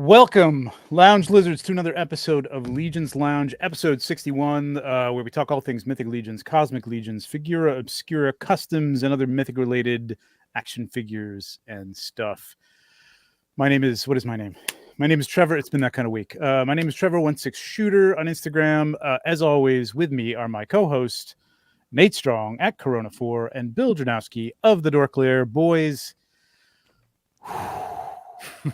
Welcome, Lounge Lizards, to another episode of Legions Lounge, episode 61, where we talk all things Mythic Legions, Cosmic Legions, Figura Obscura, customs, and other Mythic-related action figures and stuff. What is my name? My name is Trevor. It's been that kind of week. My name is Trevor16Shooter on Instagram. As always, with me are my co-host, Nate Strong at Corona4, and Bill Janowski of The Door Clear. Boys,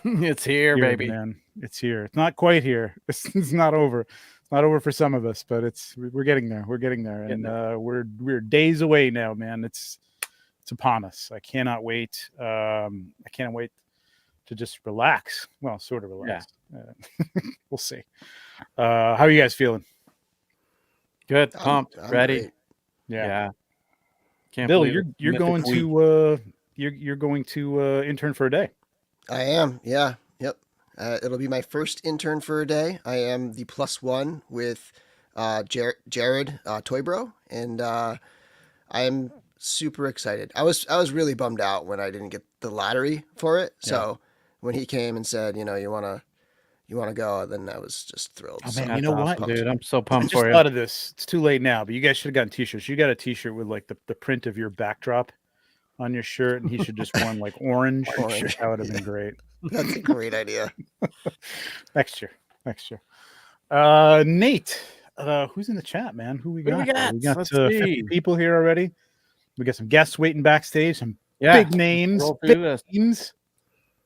It's here, baby. Man. It's here. It's not quite here. It's not over. It's not over for some of us, but we're getting there. We're getting there, and we're days away now, man. It's upon us. I cannot wait. I can't wait to just relax. Well, sort of relax. Yeah. We'll see. How are you guys feeling? Good, pumped, I'm ready. great. Yeah. Can't Bill, believe you're going to you're going to intern for a day. I am. Yeah. Yep. It'll be my first intern for a day. I am the +1 with Jared Toybro, and I'm super excited. I was really bummed out when I didn't get the lottery for it. So when he came and said, you wanna go, then I was just thrilled. Oh, man, So you know what, dude? I'm so I pumped just for you. thought of this. It's too late now, but you guys should have gotten t-shirts. You got a t-shirt with like the print of your backdrop on your shirt, and he should just worn like orange. Orange. That would have been great. That's a great idea. Next year. Nate, who's in the chat, man? Who we got? We got Let's 50 see. people here already. We got some guests waiting backstage. Some Yeah, big names. roll through Big this. names.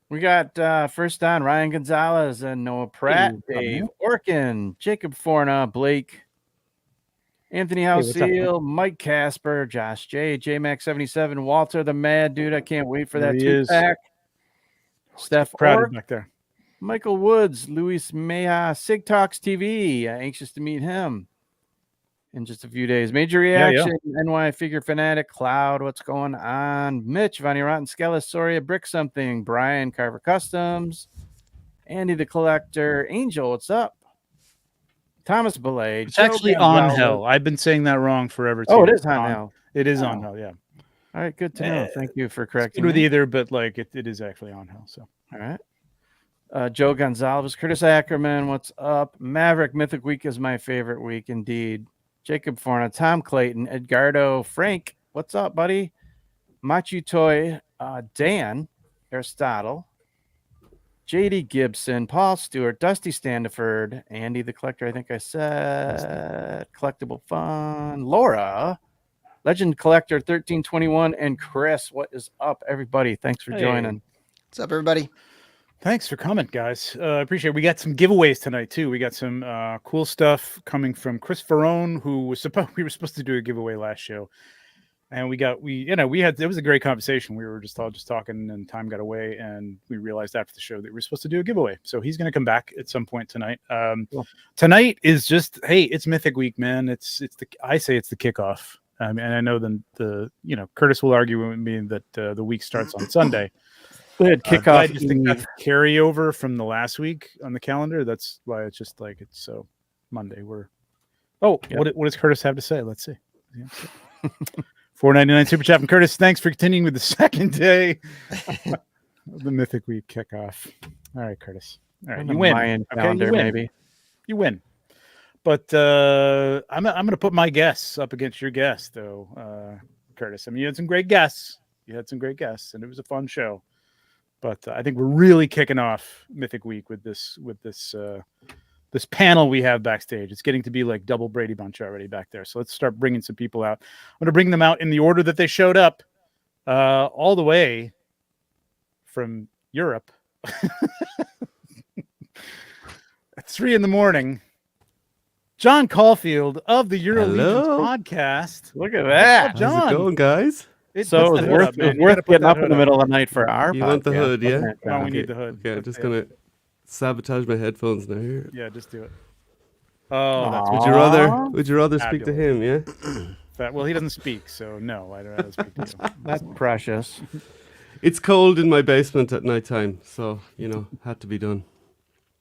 We got first on Ryan Gonzalez and Noah Pratt, Hey, Dave Orkin, Jacob Forna, Blake, Anthony what's up, Halseal, Mike Casper, Josh J, JMax77, Walter the Mad Dude. I can't wait for There that he is. two-pack. Steph Crowded Ork, back there. Michael Woods, Luis Meja, Sig Talks TV. Anxious to meet him in just a few days. Major Yeah. Reaction, NY Figure Fanatic, Cloud, what's going on? Mitch, Vonnie Rotten, Skellis, Soria, Brick Something, Brian, Carver Customs, Andy the Collector, Angel, what's up? Thomas Belay. It's actually on hell. I've been saying that wrong forever. Too. Oh, it is on hell. It is Oh. on hell, yeah. All right, good to know. Thank you for Good correcting with me. either, but like it is actually on hell. So All right. Joe Gonzalez, Curtis Ackerman, what's up? Maverick, Mythic Week is my favorite week indeed. Jacob Forna, Tom Clayton, Edgardo, Frank, what's up, buddy? Machu Toy, Dan, Aristotle, JD Gibson, Paul Stewart, Dusty Standiford, Andy the Collector, I think I said, Collectible Fun, Laura, Legend Collector 1321, and Chris. What is up, everybody? Thanks for joining. What's up, everybody? thanks for coming, guys. Appreciate it. We got some giveaways tonight too. We got some cool stuff coming from Chris Ferrone, who was we were supposed to do a giveaway last show, and it was a great conversation. We were just talking, and time got away, and we realized after the show that we were supposed to do a giveaway. So he's going to come back at some point tonight. Cool. Tonight is just, hey, it's Mythic Week, man. I say it's the kickoff. And I know Curtis will argue with me that the week starts on Sunday. Go ahead, kick off. I just think that's carryover from the last week on the calendar. That's why it's just like it's so Monday. What does Curtis have to say? Let's see. $4.99 super chat from Curtis. Thanks for continuing with the second day of the Mythic Week kickoff. All right, Curtis. All right, you win. Mayan Okay, calendar, you win. maybe. You win. But I'm going to put my guests up against your guests, though, Curtis. I mean, you had some great guests. And it was a fun show. But I think we're really kicking off Mythic Week with this panel we have backstage. It's getting to be like double Brady Bunch already back there. So let's start bringing some people out. I'm going to bring them out in the order that they showed up, all the way from Europe at 3 a.m. John Caulfield of the Euro Legions podcast. Look at that. John. How's it going, guys? So it was worth getting up in the middle of the night for our You want the podcast, hood, yeah? wasn't it, No, John? we need the hood. Okay, I'm just gonna sabotage my headphones now here. Yeah, just do it. Oh, that's Would you rather speak to Fabulous. him, yeah? that. Well, he doesn't speak, so no, I'd rather speak to you. That's precious. It's cold in my basement at nighttime, so had to be done.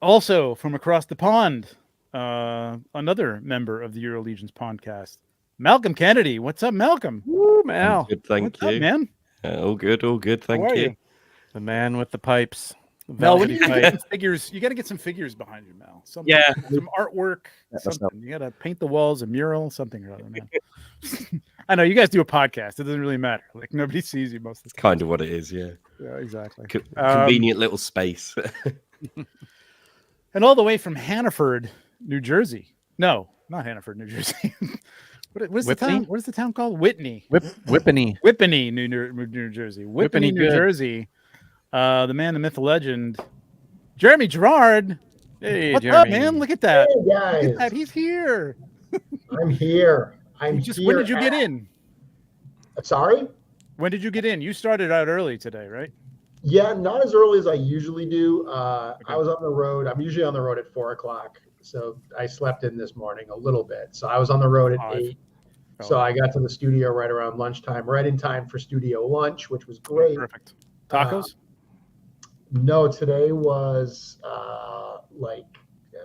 Also, from across the pond, another member of the Euro Legions podcast, Malcolm Kennedy. What's up, Malcolm? Woo, Mal. Good, thank What's you. up, man? All good, thank How are you. you? The man with the pipes. Mel, when Velvety you get fight. some figures, you got to get some figures behind you, Mel. Some artwork, That's something. You got to paint the walls, a mural, something or other, man. I know you guys do a podcast. It doesn't really matter. Like nobody sees you most of the time. Kind of what it is, yeah. Yeah, exactly. Convenient little space. And all the way from Hannaford, New Jersey. No, not Hannaford, New Jersey. What's the town? What is the town called? Whitney. Whippany. Whippany, New Jersey. Whippany, New Jersey. The man, the myth, the legend, Jeremy Gerard. Hey, What's Jeremy. up, man? Look at that. Hey, guys. Look at that. He's here. I'm here. When did you get in? Sorry? When did you get in? You started out early today, right? Yeah, not as early as I usually do. I was on the road. I'm usually on the road at 4 o'clock. So I slept in this morning a little bit. So I was on the road at 8. So I got to the studio right around lunchtime, right in time for studio lunch, which was great. Perfect. Tacos? No, today was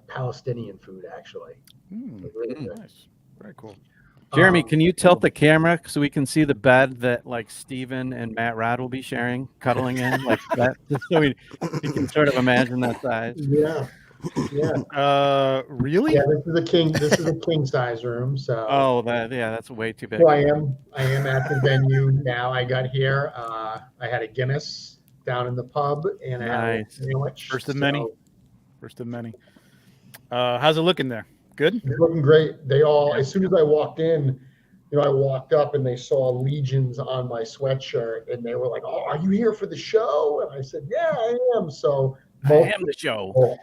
Palestinian food, actually. Really good. Nice. Very cool. Jeremy, can you tilt the camera so we can see the bed that like Steven and Matt Rod will be sharing, cuddling in like that, just so we can sort of imagine that size. Yeah. Yeah. Really? Yeah, this is a king size room. So that's way too big. So I am at the venue now. I got here. I had a Guinness down in the pub and I had a sandwich. First of many. How's it looking there? Good? It's looking great. They all, as soon as I walked in, I walked up and they saw Legions on my sweatshirt and they were like, "Oh, are you here for the show?" And I said, "Yeah, I am." So I am the show.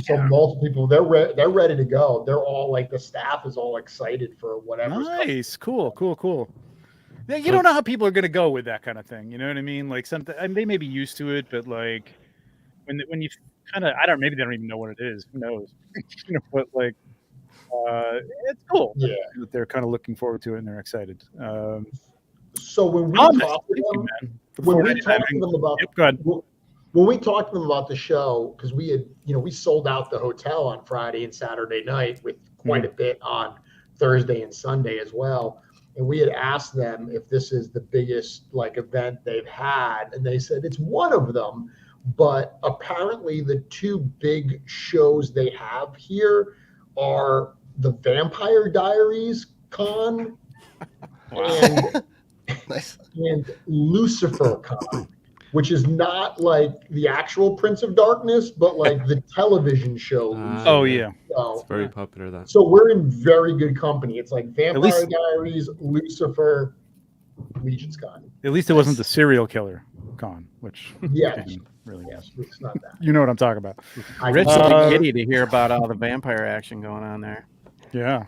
So multiple people, they're ready to go. They're all like, the staff is all excited for whatever. Nice. Cool. Yeah, you don't know how people are going to go with that kind of thing. You know what I mean? Like something, I mean, they may be used to it, but like when you kind of, maybe they don't even know what it is. Who knows? But like, it's cool. Yeah. That they're kind of looking forward to it and they're excited. So when we talked to them, when we talked to them about the show, because we had, we sold out the hotel on Friday and Saturday night with quite a bit on Thursday and Sunday as well. And we had asked them if this is the biggest event they've had. And they said it's one of them, but apparently the two big shows they have here are the Vampire Diaries Con and Lucifer Con, which is not like the actual Prince of Darkness, but like the television show. Yeah. So, it's very popular. That. So we're in very good company. It's like Vampire Diaries, Lucifer, Legions Con. At least it wasn't the serial killer con, which really it's not that. You know what I'm talking about. Rich will be giddy to hear about all the vampire action going on there. Yeah.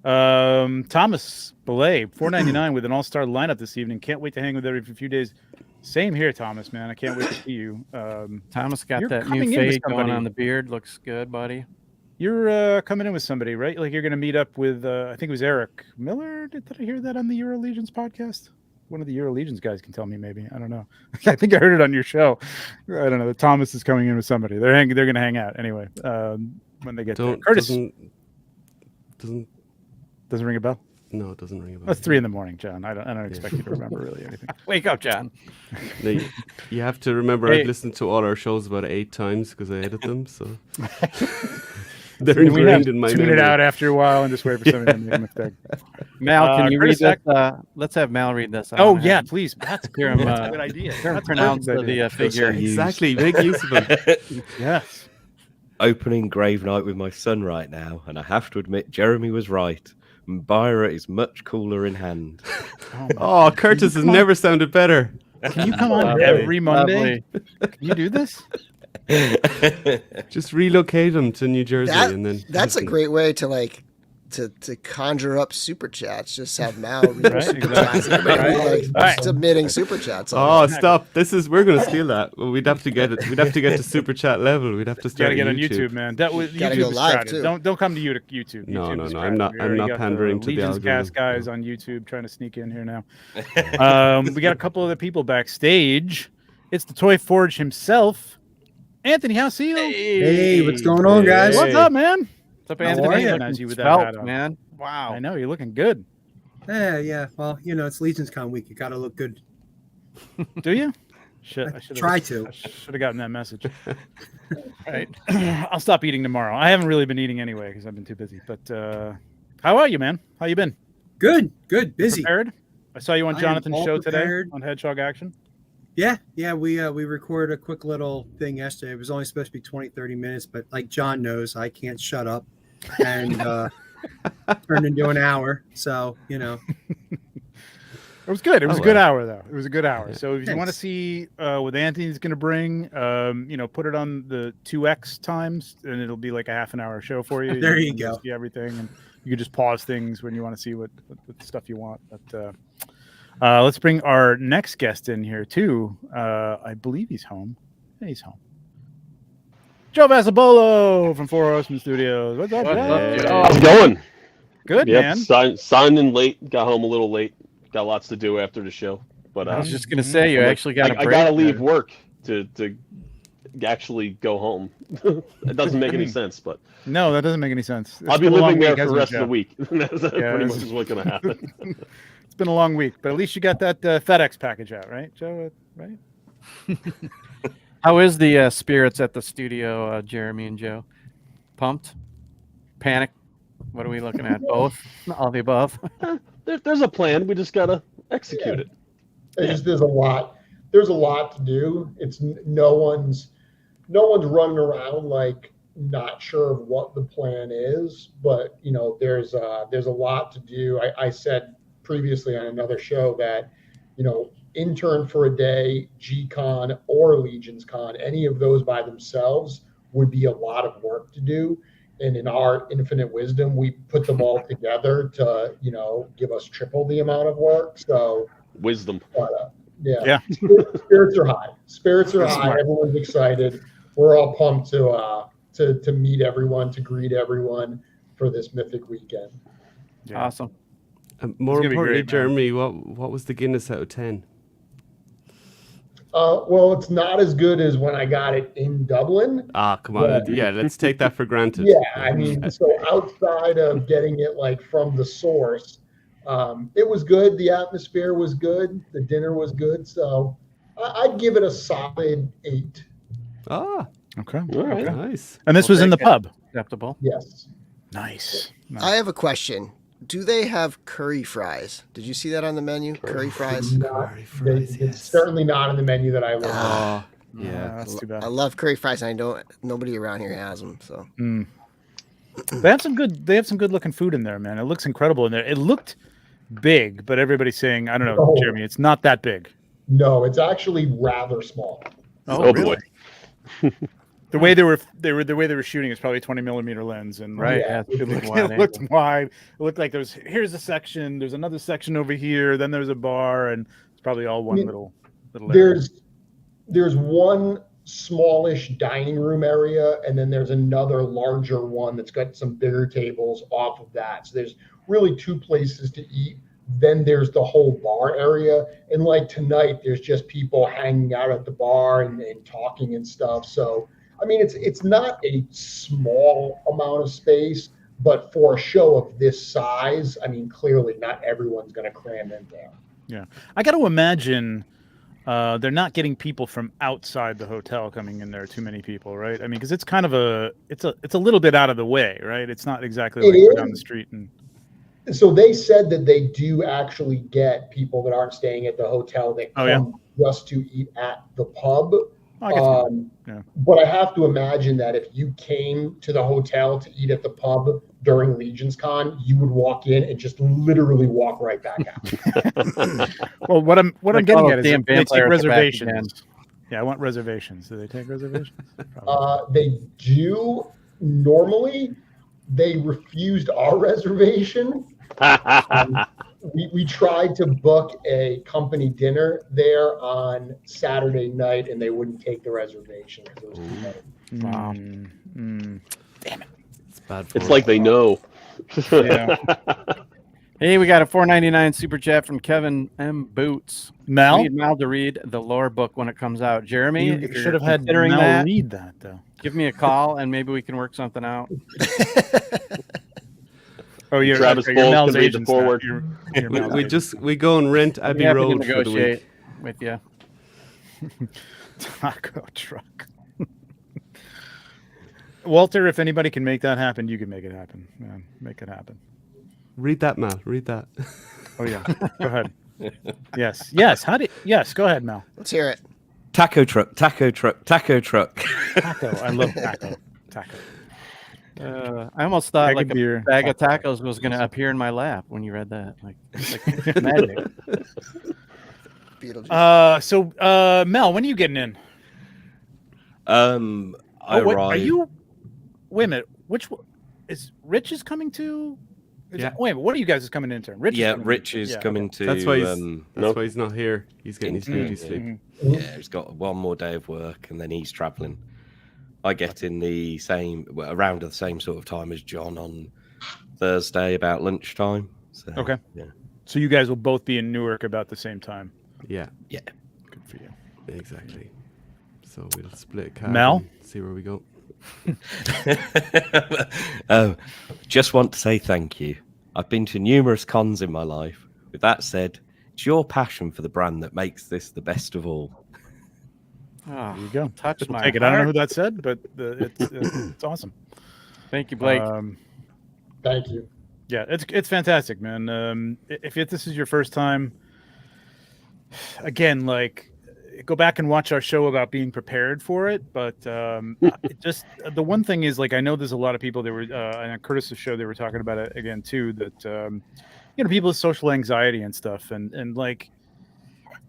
Thomas Belay, $4.99 with an all-star lineup this evening. Can't wait to hang with everyone for a few days. Same here, Thomas, man. I can't wait to see you. Thomas got that new fade going on the beard. Looks good, buddy. You're coming in with somebody, right? Like you're going to meet up with, I think it was Eric Miller. Did I hear that on the Euro Legions podcast? One of the Euro Legions guys can tell me, maybe. I don't know. I think I heard it on your show. I don't know. Thomas is coming in with somebody. They're going to hang out anyway when they get there. Curtis doesn't ring a bell. No, it doesn't ring a bell. That's 3 a.m, John. I don't expect you to remember really anything. Wake up, John. No, you have to remember. I've listened to all our shows about 8 times because I edit them. So they're ingrained in my memory. Tune it out after a while and just wait for somebody to make a mistake. Mal, can you read this? Let's have Mal read this. Oh yeah, please. That's hear him. That's a good idea. Pronounce the figure. Exactly. Make use of it. Yes. Opening Grave Night with my son right now, and I have to admit, Jeremy was right. Mbira is much cooler in hand. Oh, Curtis has never sounded better. Can you come on every Monday? Can you do this? Just relocate him to New Jersey, and then that's a great way to to conjure up super chats. Just have Mal read super chats. Submitting super chats. Stop! We're going to steal that. Well, we'd have to get it. We'd have to get to super chat level. We'd have to start. Gotta get on YouTube, man. YouTube go is live crowded. too. Don't come to YouTube. No. YouTube I'm not pandering to the Legions algorithm. Cast guys on YouTube trying to sneak in here now. We got a couple other people backstage. It's the Toy Forge himself, Anthony. How see you? Hey, what's going on, guys? What's up, man? What's up, Anthony? Anthony? Recognize you with that hat on. Man. Wow. I know you're looking good. Yeah. Well, it's Legions Con week. You gotta look good. Do you? I should try to. I should have gotten that message. Right. I'll stop eating tomorrow. I haven't really been eating anyway because I've been too busy. But how are you, man? How you been? Good. Busy. Prepared? I saw you on I am Jonathan's all show prepared. today on Hedgehog Action. Yeah. We recorded a quick little thing yesterday. It was only supposed to be 20, 30 minutes, but like John knows, I can't shut up. And turned into an hour. So, It was good. It was Oh, a good well. hour, though. It was a good hour. So if you want to Thanks. see what Anthony's going to bring, put it on the 2x times, and it'll be like a half an hour show for you. There you can go. See everything, and you can just pause things when you want to see what stuff you want. But let's bring our next guest in here too. I believe he's home. Yeah, he's home. Joe Vasabolo from Four Horsemen Studios. What's up, What's Joe? up, Joe? How's it going? Good, Yep, man. signed in late. Got home a little late. Got lots to do after the show. But I was just gonna say you I'm like, actually got a I break. gotta leave there. work to actually go home. It doesn't make any sense, but No, that doesn't make any sense. It's I'll be been a long living there week, for the hasn't rest it, of the Joe? week. That's pretty it's- much is what's gonna happen. It's been a long week, but at least you got that FedEx package out, right, Joe? Right? How is the spirits at the studio, Jeremy and Joe? Pumped? Panic? What are we looking at? Both? All the above? There's a plan. We just gotta execute it. There's a lot. There's a lot to do. It's no one's running around like not sure of what the plan is, but there's a lot to do. I said previously on another show that intern for a day, G-Con or Legions Con, any of those by themselves would be a lot of work to do. And in our infinite wisdom, we put them all together to give us triple the amount of work. So Wisdom. yeah. Spirits are high. Spirits are high. Smart. Everyone's excited. We're all pumped to meet everyone, to greet everyone for this Mythic weekend. Yeah. Awesome. More gonna be importantly, great, man. Jeremy, what was the Guinness out of 10? Well, it's not as good as when I got it in Dublin. Ah, come on. Yeah, let's take that for granted. Yeah, I mean, so outside of getting it like from the source, it was good. The atmosphere was good. The dinner was good. So I'd give it a solid 8. Ah, Okay. All right. nice. And this We'll was in the take it. pub. Acceptable. Yes. Nice. I have a question. Do they have curry fries? Did you see that on the menu? Curry fries? Curry fries, It's certainly not in the menu that I looked at. Oh, yeah. That's too bad. I love curry fries. And nobody around here has them. So They have some good looking food in there, man. It looks incredible in there. It looked big, but everybody's saying, I don't know, Oh. Jeremy, it's not that big. No, it's actually rather small. Oh, boy. The way they were shooting is probably 20 millimeter lens, and Right. Yeah. Yeah. it looked wide. It looked like here's a section, there's another section over here, then there's a bar, and it's probably all one I mean, little area. There's one smallish dining room area, and then there's another larger one that's got some bigger tables off of that. So there's really 2 places to eat. Then there's the whole bar area, and like tonight, there's just people hanging out at the bar and talking and stuff. So I mean, it's not a small amount of space, but for a show of this size, I mean, clearly not everyone's going to cram in there. Yeah, I got to imagine they're not getting people from outside the hotel coming in there. Too many people, right? I mean, because it's kind of it's a little bit out of the way, right? It's not exactly like we're down the street and. So they said that they do actually get people that aren't staying at the hotel that come just to eat at the pub. I guess yeah. But I have to imagine that if you came to the hotel to eat at the pub during Legions Con, you would walk in and just literally walk right back out. Well, what I'm Like getting all at is damn they take vampire at the back again. reservations. Yeah, I want reservations. Do they take reservations? Probably. They do normally. They refused our reservation. We tried to book a company dinner there on Saturday night, and they wouldn't take the reservation because it was too late. Wow. Damn it. It's bad for It's like they know. Yeah. Hey, we got a $4.99 super chat from Kevin M. Boots. Mel, We need Mal to read the lore book when it comes out. Jeremy, you if you're should have had considering Mel that, read that though. give me a call and maybe we can work something out. Oh, you're Travis you're Bowles Mel's can read the agent, Scott. forward. You're Mel's agent. we go and rent We Abbey have to Road for the negotiate week. with you. Taco truck. Walter, if anybody can make that happen, you can make it happen. Man, make it happen. Read that, Mal. Read that. Oh yeah. Go ahead. Yes. Yes. Yes. Go ahead, Mel. Let's hear it. Taco truck, taco truck, taco truck. Taco. I love taco. Taco. I almost thought Bag like of beer, a bag of taco. tacos was going to appear in my lap when you read that. Like magic. Beetlejuice. Mel, when are you getting in? I Are arrived. you? Wait a minute. Which one is Rich is coming to? Yeah. Wait, what are you guys coming into? Rich. Rich is coming to. That's why he's not here. He's getting his beauty sleep. Mm-hmm. Yeah, he's got one more day of work, and then he's travelling. I get in around the same sort of time as John on Thursday, about lunchtime. So, Okay. Yeah. So you guys will both be in Newark about the same time. Yeah. Yeah. Good for you. Exactly. So we'll split a cab Mel? and see where we go. Just want to say thank you. I've been to numerous cons in my life. With that said, it's your passion for the brand that makes this the best of all. Oh, There you go. touch my Take it. I don't know who heart. that said, but it's awesome. Thank you, Blake. Thank you. Yeah, it's fantastic, man. If this is your first time, again, like, go back and watch our show about being prepared for it. But it just the one thing is, like, I know there's a lot of people that were on Curtis's show. They were talking about it again too. That people with social anxiety and stuff, and like,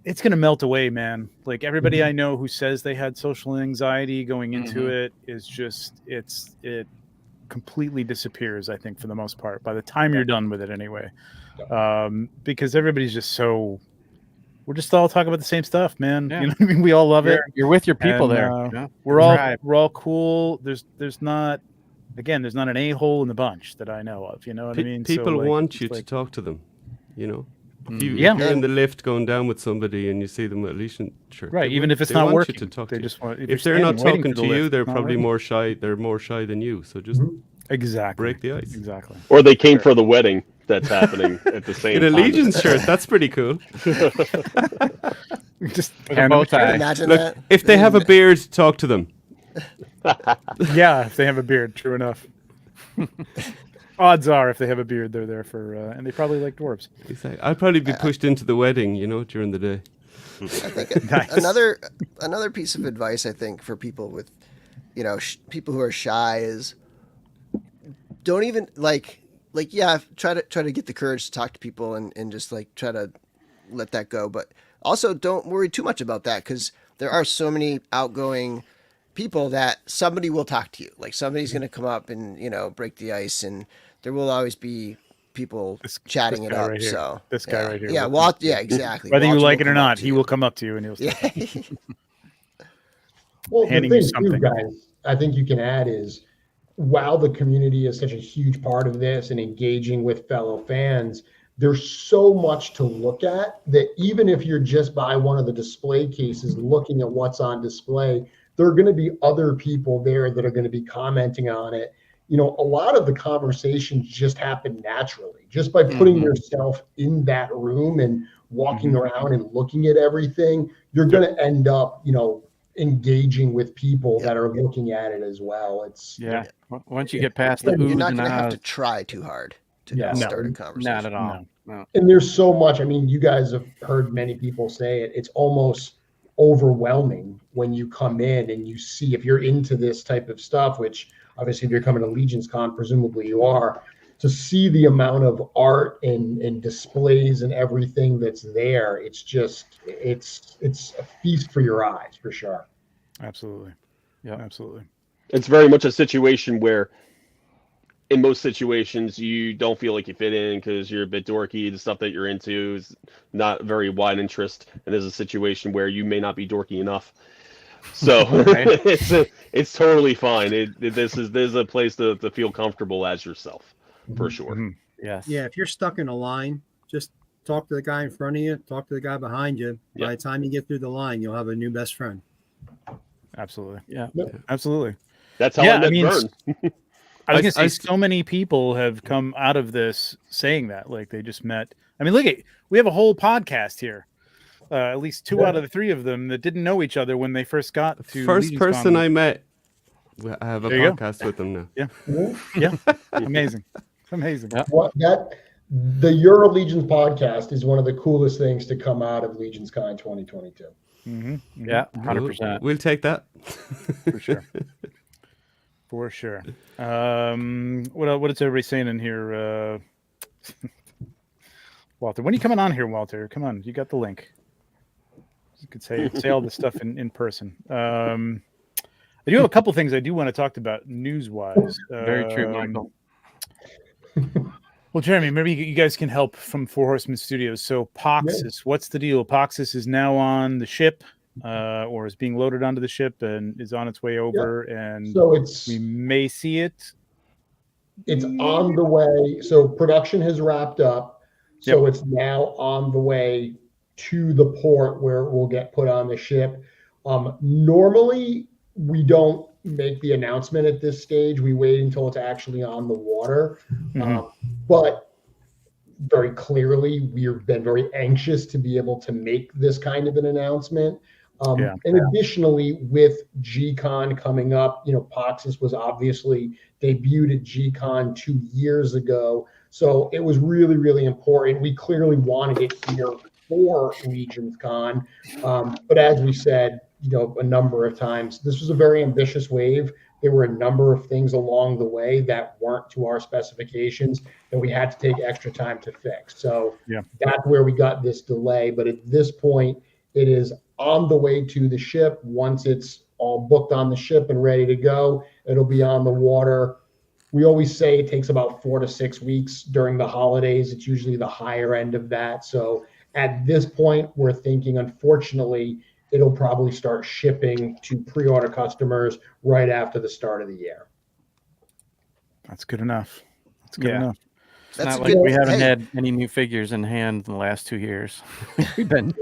it's gonna melt away, man. Like, everybody I know who says they had social anxiety going into it is just it completely disappears, I think, for the most part, by the time you're done with it anyway. Because everybody's just we're just all talking about the same stuff, man. Yeah. You know what I mean? We all love it. You're with your people And, there. We're Right. all cool. There's not an a-hole in the bunch that I know of. You know what I mean? People So, like, want it's you like, to talk to them, you know. If Yeah. you're in the lift going down with somebody and you see them with a Legion shirt, right. they Even want- if it's they not want working, you to talk they to just want. you. you're If they're not standing waiting talking for to the you, lift, they're it's not probably working. more shy. They're more shy than you. So just Exactly break the ice. Exactly. Or they came for the wedding that's happening at the same In a time. Legion shirt, that's pretty cool. Just With a bow tie. Imagine Look, that. if they have a beard, talk to them. yeah, if they have a beard, true enough. Odds are, if they have a beard, they're there for, and they probably like dwarves. Exactly. I'd probably be pushed into the wedding, during the day. I think Nice. another piece of advice, I think, for people with, people who are shy is, don't even try to get the courage to talk to people and just like try to let that go. But also don't worry too much about that, because there are so many outgoing people that somebody will talk to you. Like, somebody's going to come up and, break the ice, and there will always be people chatting this it guy up. right here. So This guy right here. Yeah. Walt. Yeah, exactly. Whether you Walter like will it or come up not, to he you. will come up to you and he'll say, Yeah. Well, the Handing you thing too, something. guys, I think you can add is, while the community is such a huge part of this and engaging with fellow fans, there's so much to look at that even if you're just by one of the display cases looking at what's on display, there are going to be other people there that are going to be commenting on it. A lot of the conversations just happen naturally, just by putting yourself in that room and walking around and looking at everything. You're going to end up, engaging with people that are looking at it as well. It's Once you get past the You're oohs not and going to have to ahs, try too hard to Yeah. start a not conversation. at all. No. and there's so much. I mean, you guys have heard many people say it. It's almost overwhelming when you come in and you see, if you're into this type of stuff, which obviously if you're coming to Legions Con, presumably you are, to see the amount of art and displays and everything that's there. It's just, it's a feast for your eyes, for sure. absolutely. Yeah, absolutely. It's very much a situation where, in most situations, you don't feel like you fit in because you're a bit dorky. The stuff that you're into is not very wide interest, and there's a situation where you may not be dorky enough. So it's totally fine. This is a place to feel comfortable as yourself, for sure. Mm-hmm. Yes. Yeah, if you're stuck in a line, just talk to the guy in front of you, talk to the guy behind you. By the time you get through the line, you'll have a new best friend. Absolutely. Yeah. Absolutely. That's how Yeah, I met Vern. I was going to say, so many people have come out of this saying that, like, they just met. I mean, look at, we have a whole podcast here at least 2 out of the 3 of them that didn't know each other when they first got to First Legions person Con. I met, I have a There you go. podcast with them now. Yeah, amazing. Amazing. The Euro Legions podcast is one of the coolest things to come out of Legions Con 2022. Yeah, 100%. We'll take that. For sure. For sure. What is everybody saying in here? Walter, when are you coming on here, Walter? Come on, you got the link. You could say all this stuff in person. I do have a couple things I do want to talk about news-wise. Very true, Michael. Well, Jeremy, maybe you guys can help from Four Horsemen Studios. So Poxis, what's the deal? Poxis is now on the ship, or is being loaded onto the ship and is on its way over, and so we may see it. It's on the way. So production has wrapped up. So it's now on the way to the port where it will get put on the ship. Normally, we don't make the announcement at this stage. We wait until it's actually on the water. But very clearly, we've been very anxious to be able to make this kind of an announcement. And additionally, with G-Con coming up, Poxis was obviously debuted at G-Con 2 years ago. So it was really, really important. We clearly wanted it here for Legions Con. But as we said, a number of times, this was a very ambitious wave. There were a number of things along the way that weren't to our specifications that we had to take extra time to fix. So that's where we got this delay. But at this point, it is on the way to the ship. Once it's all booked on the ship and ready to go, it'll be on the water. We always say it takes about 4 to 6 weeks during the holidays. It's usually the higher end of that. So at this point, we're thinking, unfortunately, it'll probably start shipping to pre-order customers right after the start of the year. That's good enough. That's good enough. It's not like we haven't had any new figures in hand in the last 2 years. We've been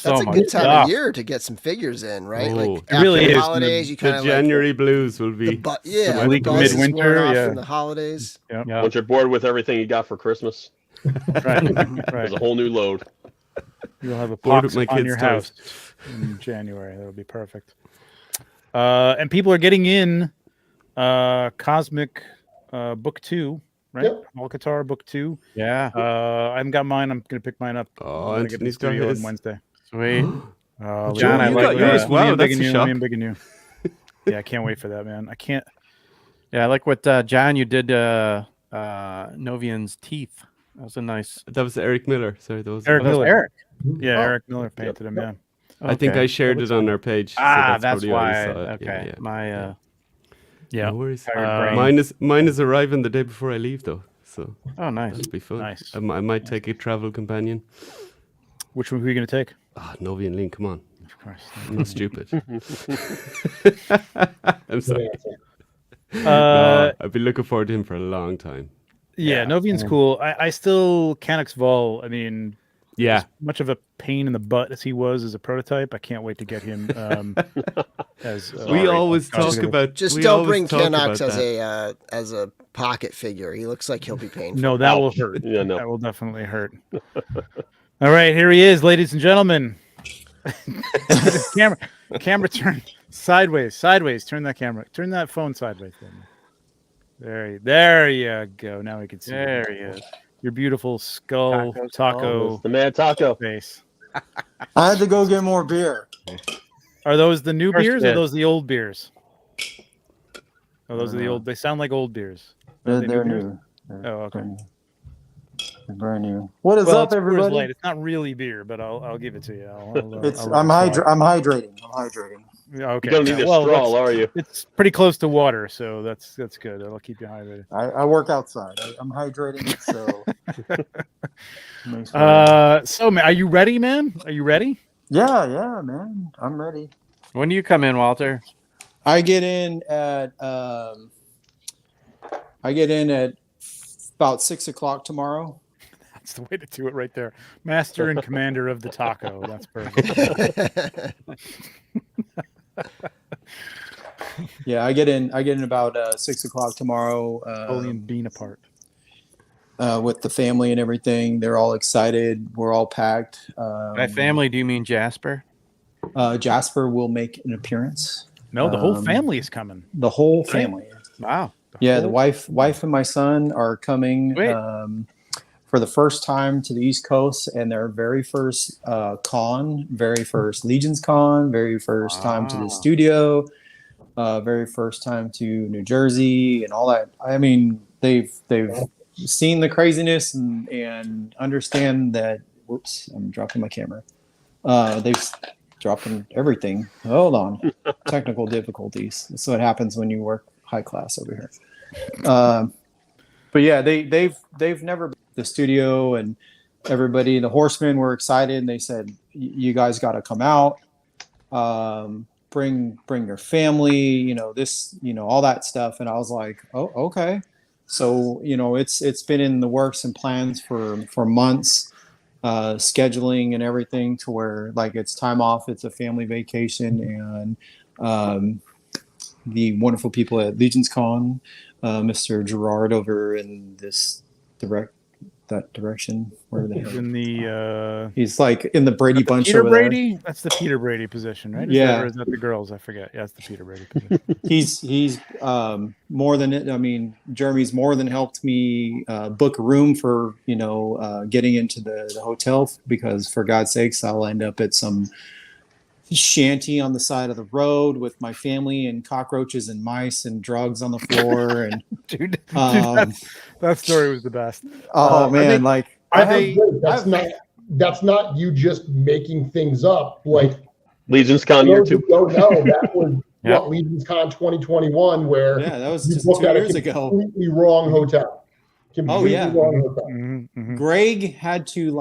that's a good time of year to get some figures in, right? Like it really is. Holidays, you kind of January blues will be midwinter, the holidays. Once you're bored with everything you got for Christmas, there's a whole new load. You'll have a box on your house in January. That'll be perfect. And people are getting in Cosmic Book 2, right? Alcatar Book 2. Yeah. I haven't got mine. I'm going to pick mine up. Oh, and get this video on Wednesday. Sweet. John, I like yours. Wow, that's a shock. Yeah, I can't wait for that, man. I can't. Yeah, I like what John, you did Novian's teeth. That was a nice. That was Eric Miller. Sorry, that was Eric Miller. Eric. Yeah, Eric Miller painted him. Yeah. I think I shared it on our page. That's why. Okay. My no worries. Mine is arriving the day before I leave, though. So nice. That'll be fun. Nice. I might take a travel companion. Which one were you going to take? Novi and Link. Come on. Of course. I'm not stupid. I'm sorry. I've been looking forward to him for a long time. Yeah, Novian's cool. I still Canucks Vol. I mean, yeah, as much of a pain in the butt as he was as a prototype, I can't wait to get him. As we always talk about. Just don't bring Canucks as a pocket figure. He looks like he'll be painful. No, that will hurt. Yeah, no. That will definitely hurt. All right, here he is, ladies and gentlemen. Camera turn sideways. Turn that camera. Turn that phone sideways. There you go. Now we can see. There he is. Your beautiful skull taco. The man taco face. I had to go get more beer. Are those the new beers or those the old beers? Oh, those are the old. They sound like old beers. They're new. Oh, okay. They're brand new. What is up, everybody? Light. It's not really beer, but I'll give it to you. I'm hydrating. Okay. You don't need a straw, are you? It's pretty close to water, so that's good. That'll keep you hydrated. I work outside. I'm hydrating, so. So man, are you ready, man? Are you ready? Yeah, man. I'm ready. When do you come in, Walter? I get in at about 6 o'clock tomorrow. That's the way to do it, right there. Master and commander of the taco. That's perfect. Yeah, I get in about 6 o'clock tomorrow. Napoleon bean apart. with the family and everything. They're all excited. We're all packed. By family, do you mean Jasper? Jasper will make an appearance. No, the whole family is coming. The whole family. Wow. The wife and my son are coming for the first time to the East Coast, and their very first very first Legions Con, very first time to the studio, very first time to New Jersey and all that. I mean, they've seen the craziness and understand that. Whoops, I'm dropping my camera. They've dropping everything. Hold on, technical difficulties. That's what happens when you work high class over here. But yeah, they've never been to the studio, and everybody, the Horsemen were excited, and they said, "You guys got to come out. Bring your family. All that stuff." And I was like, "Oh, okay." So it's been in the works and plans for months, scheduling and everything to where like it's time off, it's a family vacation, and the wonderful people at Legions Con, Mr. Gerard over in that direction. Where the hell? He's like in the Brady Bunch. Peter over Brady? there. That's the Peter Brady position, right? Yeah. Or is that the girls? I forget. Yeah, it's the Peter Brady position. He's more than it. I mean, Jeremy's more than helped me book a room for getting into the hotel, because for God's sakes, I'll end up at some shanty on the side of the road with my family and cockroaches and mice and drugs on the floor. And dude, that story was the best. Oh man, that's not you just making things up. Like Legions Con year 2. Don't know that was Legions Con 2021, where that was just 2 years ago. Completely wrong hotel. Completely wrong hotel. Mm-hmm. Greg had to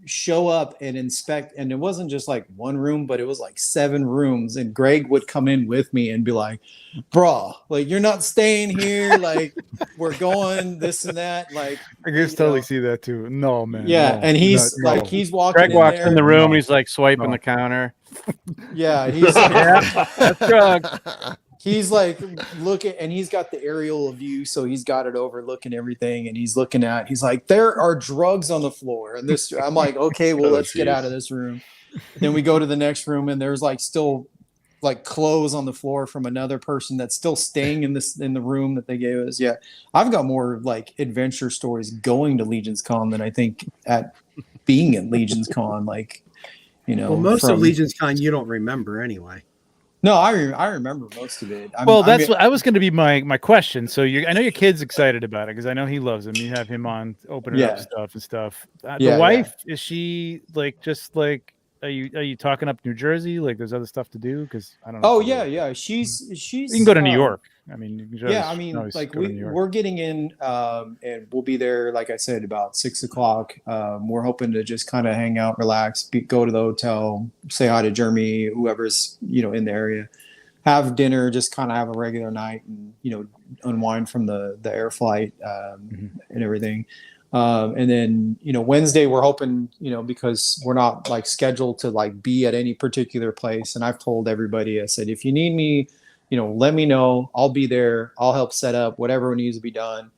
show up and inspect, and it wasn't just like one room, but it was like 7 rooms, and Greg would come in with me and be like, "Bro, you're not staying here, we're going this and that." I can totally see that too. No, man. And he's he's walking Greg walks in the room and he's swiping the counter. Yeah, he's that's drug. He's looking, and he's got the aerial view, so he's got it overlooking everything, and he's looking at. He's like, "There are drugs on the floor," and this. I'm like, "Okay, well, let's get out of this room." Then we go to the next room, and there's still clothes on the floor from another person that's still staying in the room that they gave us. Yeah, I've got more adventure stories going to Legions Con than I think at being at Legions Con. Well, most of Legions Con you don't remember anyway. No, I remember most of it. That's what I was going to be my question. So I know your kid's excited about it because I know he loves him. You have him on opening up stuff. The wife, is she are you talking up New Jersey? There's other stuff to do because I don't know. Oh yeah. She's. You can go to New York. I mean, we're getting in, and we'll be there. Like I said, about 6 o'clock. We're hoping to just kind of hang out, relax, go to the hotel, say hi to Jeremy, whoever's in the area, have dinner, just kind of have a regular night, and unwind from the air flight and everything. And then Wednesday we're hoping because we're not scheduled to be at any particular place, and I've told everybody, I said, if you need me, let me know. I'll be there. I'll help set up whatever needs to be done.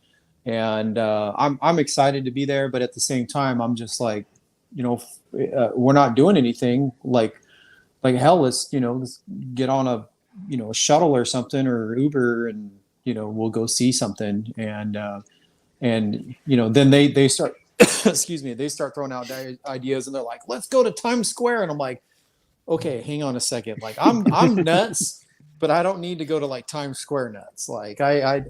And I'm excited to be there, but at the same time, I'm just we're not doing anything. Hell, let's get on a shuttle or something, or Uber, and we'll go see something. And then they start excuse me, they start throwing out ideas, and they're like, let's go to Times Square. And I'm like, okay, hang on a second. I'm nuts. But I don't need to go to Times Square nuts. Let's kind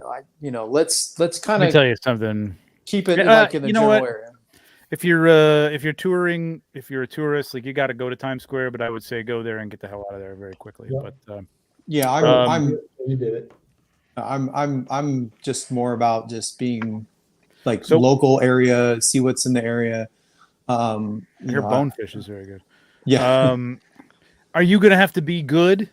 Let me of tell you something. Keep it in the general area. If you're touring, if you're a tourist, you got to go to Times Square. But I would say go there and get the hell out of there very quickly. Yeah. But you did it. I'm just more about just being local area, see what's in the area. Your bonefish is very good. Yeah. Are you gonna have to be good?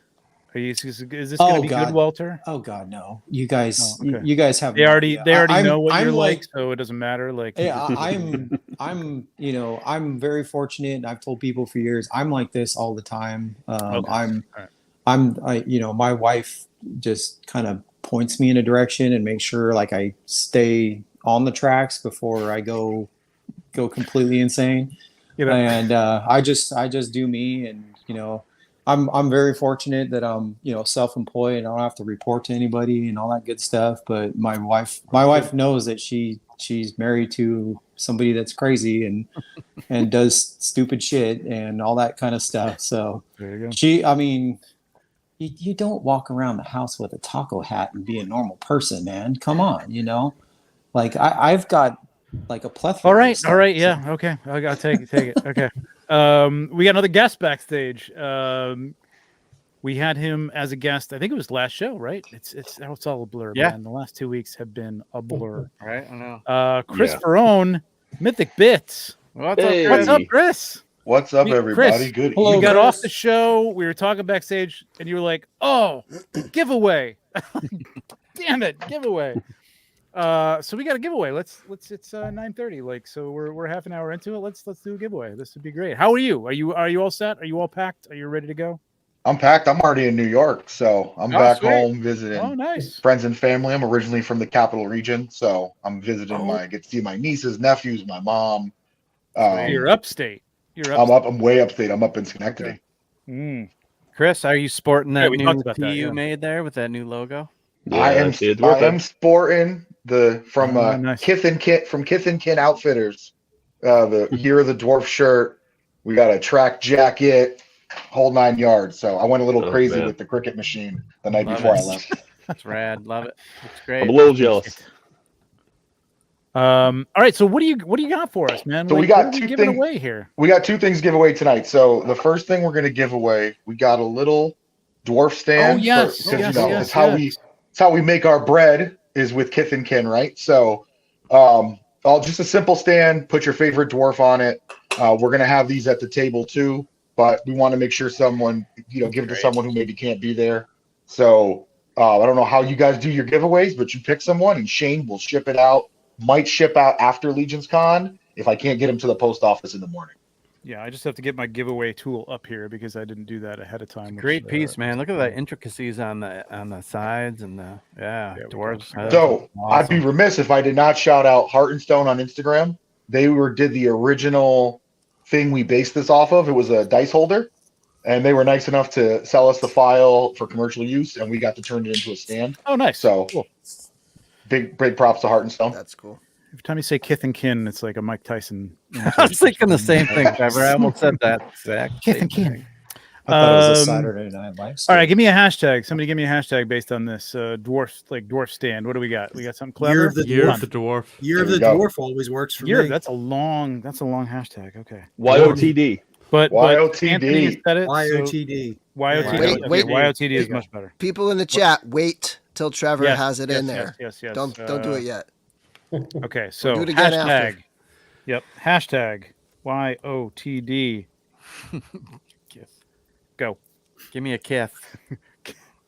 Is this going to be good, Walter? Oh God, no! You guys, you guys have. They already know what you're like, so it doesn't matter. I'm very fortunate, and I've told people for years I'm like this all the time. My wife just kind of points me in a direction and makes sure I stay on the tracks before I go completely insane. And I just do me, and I'm very fortunate that I'm self-employed and I don't have to report to anybody and all that good stuff. But my wife knows that she's married to somebody that's crazy and does stupid shit and all that kind of stuff. So there you go. You don't walk around the house with a taco hat and be a normal person, man. Come on, like I've got like a plethora. All right, yeah, okay, I gotta take it. Okay, we got another guest backstage. We had him as a guest. I think it was last show, right? It's all a blur. Yeah, man. The last 2 weeks have been a blur. Right, I know. Chris Ferrone, Mythic Bits. What's up, Chris? What's up, everybody? Chris, good. We got off the show. We were talking backstage, and you were like, "Oh, giveaway! Damn it, giveaway!" So we got a giveaway. Let's. It's 9:30. Like, so we're half an hour into it. Let's do a giveaway. This would be great. How are you? Are you all set? Are you all packed? Are you ready to go? I'm packed. I'm already in New York, so I'm back home visiting nice. friends and family. I'm originally from the capital region, so I'm visiting get to see my nieces, nephews, my mom. You're upstate. I'm way upstate. I'm up in Schenectady. Okay. Chris, are you sporting that new tee you made there with that new logo? Yeah, I am sporting from Kith and Kin Outfitters. The Year of the Dwarf shirt. We got a track jacket, whole 9 yards. So I went a little crazy with the cricket machine the night before I left. That's rad. Love it. It's great. I'm a little jealous. All right, so what do you got for us, man? So we got two things away here. We got two things to give away tonight. So the first thing we're going to give away, we got a little dwarf stand. Oh yes, it's how we make our bread is with Kith and Kin, right? So, just a simple stand. Put your favorite dwarf on it. We're going to have these at the table too, but we want to make sure someone, give it to someone who maybe can't be there. So I don't know how you guys do your giveaways, but you pick someone and Shane will ship it out. Might ship out after Legions Con if I can't get them to the post office in the morning. Yeah, I just have to get my giveaway tool up here because I didn't do that ahead of time. Great piece, man. Look at the intricacies on the sides and the dwarves. So awesome. I'd be remiss if I did not shout out Heart and Stone on Instagram. They did the original thing we based this off of. It was a dice holder, and they were nice enough to sell us the file for commercial use, and we got to turn it into a stand. Oh, nice. So cool. Big props to Heart and Stone. That's cool. Every time you say Kith and Kin, it's like a Mike Tyson. I was thinking the same thing, Trevor. I almost said that exact Kith and Kin. I thought it was a Saturday Night Live. All right, give me a hashtag. Somebody give me a hashtag based on this dwarf stand. What do we got? We got something clever. Year of the Dwarf. Year of the Dwarf always works for me. That's a long hashtag. Okay. YOTD. But YOTD. Anthony said it. YOTD. YOTD. Wait. YOTD is much better. People in the chat, wait till Trevor has it in there. Yes. Don't do it yet. Okay, so do it again hashtag. after. Yep. Hashtag YOTD. Go. Give me a kiss.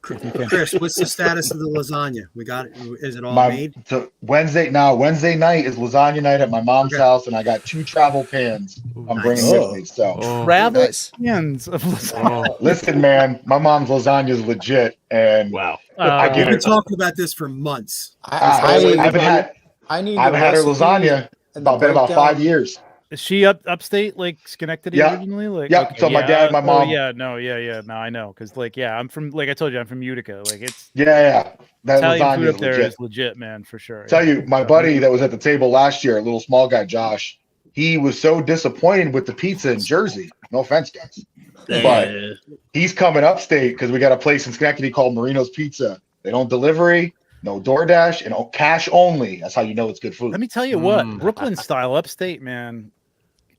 Chris, what's the status of the lasagna? We got it. Is it all made? So Wednesday night is lasagna night at my mom's house, and I got 2 travel pans I'm bringing with me. So travel pans of lasagna. Listen, man, my mom's lasagna is legit, and wow, I've been talking about this for months. I haven't had her lasagna about 5 years. Is she upstate, like Schenectady originally? Like, okay, so my dad, my mom. No, I know, because I'm from, like I told you, I'm from Utica. Like it's that Italian food lasagna up there is legit, man, for sure. Tell you, my buddy that was at the table last year, a little small guy, Josh, he was so disappointed with the pizza in Jersey. No offense, guys, but he's coming upstate because we got a place in Schenectady called Marino's Pizza. They don't delivery. No DoorDash and cash only. That's how you know it's good food. Let me tell you what, Brooklyn style upstate, man,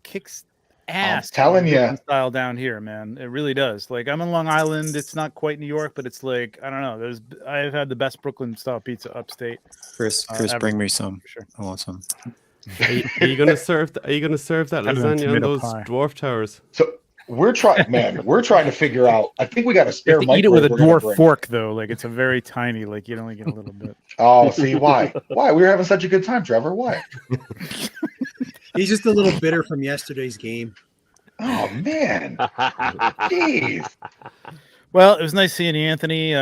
kicks ass. I'm telling you, Brooklyn style down here, man, it really does. Like I'm in Long Island, it's not quite New York, but it's like I don't know. I've had the best Brooklyn style pizza upstate. Chris, bring me some. Sure. I want some. Are you gonna serve? Are you gonna serve that lasagna on those dwarf towers? So we're trying to figure out. I think we got a spare. Eat it with a dwarf fork, though. Like it's a very tiny. Like you'd only get a little bit. Oh, see why? Why we were having such a good time, Trevor? Why? He's just a little bitter from yesterday's game. Oh man, jeez. Well, it was nice seeing you, Anthony. Go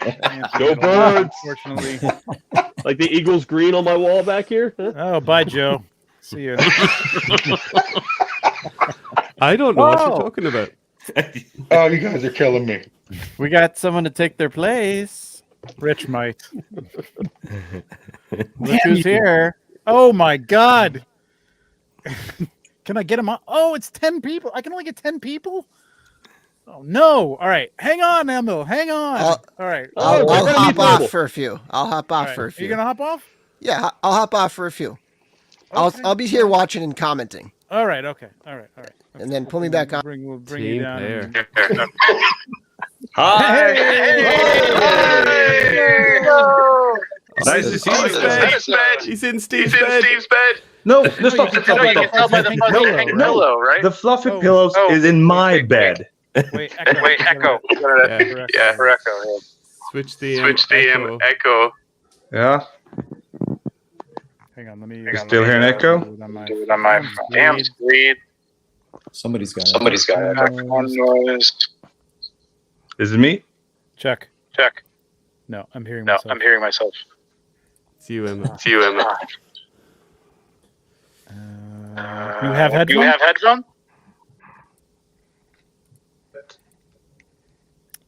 Anthony, Birds! Unfortunately. Like the Eagles green on my wall back here. Huh? Oh, bye, Joe. See you. I don't know what you're talking about. Oh, you guys are killing me. We got someone to take their place. Rich might. Look who's here. Oh my God. Can I get him on? Oh, it's 10 people. I can only get 10 people? Oh no. All right. Hang on, Emil. Hang on. All right. I'll we're gonna hop meet off Emil. for a few. I'll hop off All for a right. Are few. you gonna hop off? Yeah, I'll hop off for a few. Okay. I'll be here watching and commenting, All right. Okay. All right. Okay. and then pull me back on. We'll bring you Team down. player. Hi. Nice to see you, bed. He's in Steve's bed. No, the fluffy you can tell by the fuzzy pink pillow, right? The fluffy pillows is in my bed. Wait, Echo. Yeah, for Echo. Yeah. Switch the Echo. Yeah. Hang on, let me. You still hearing echo? Do it on my Damn speed. Somebody's got it. Background noise. Is it me? Check. No, I'm hearing myself. It's you, Emma. You have headphones?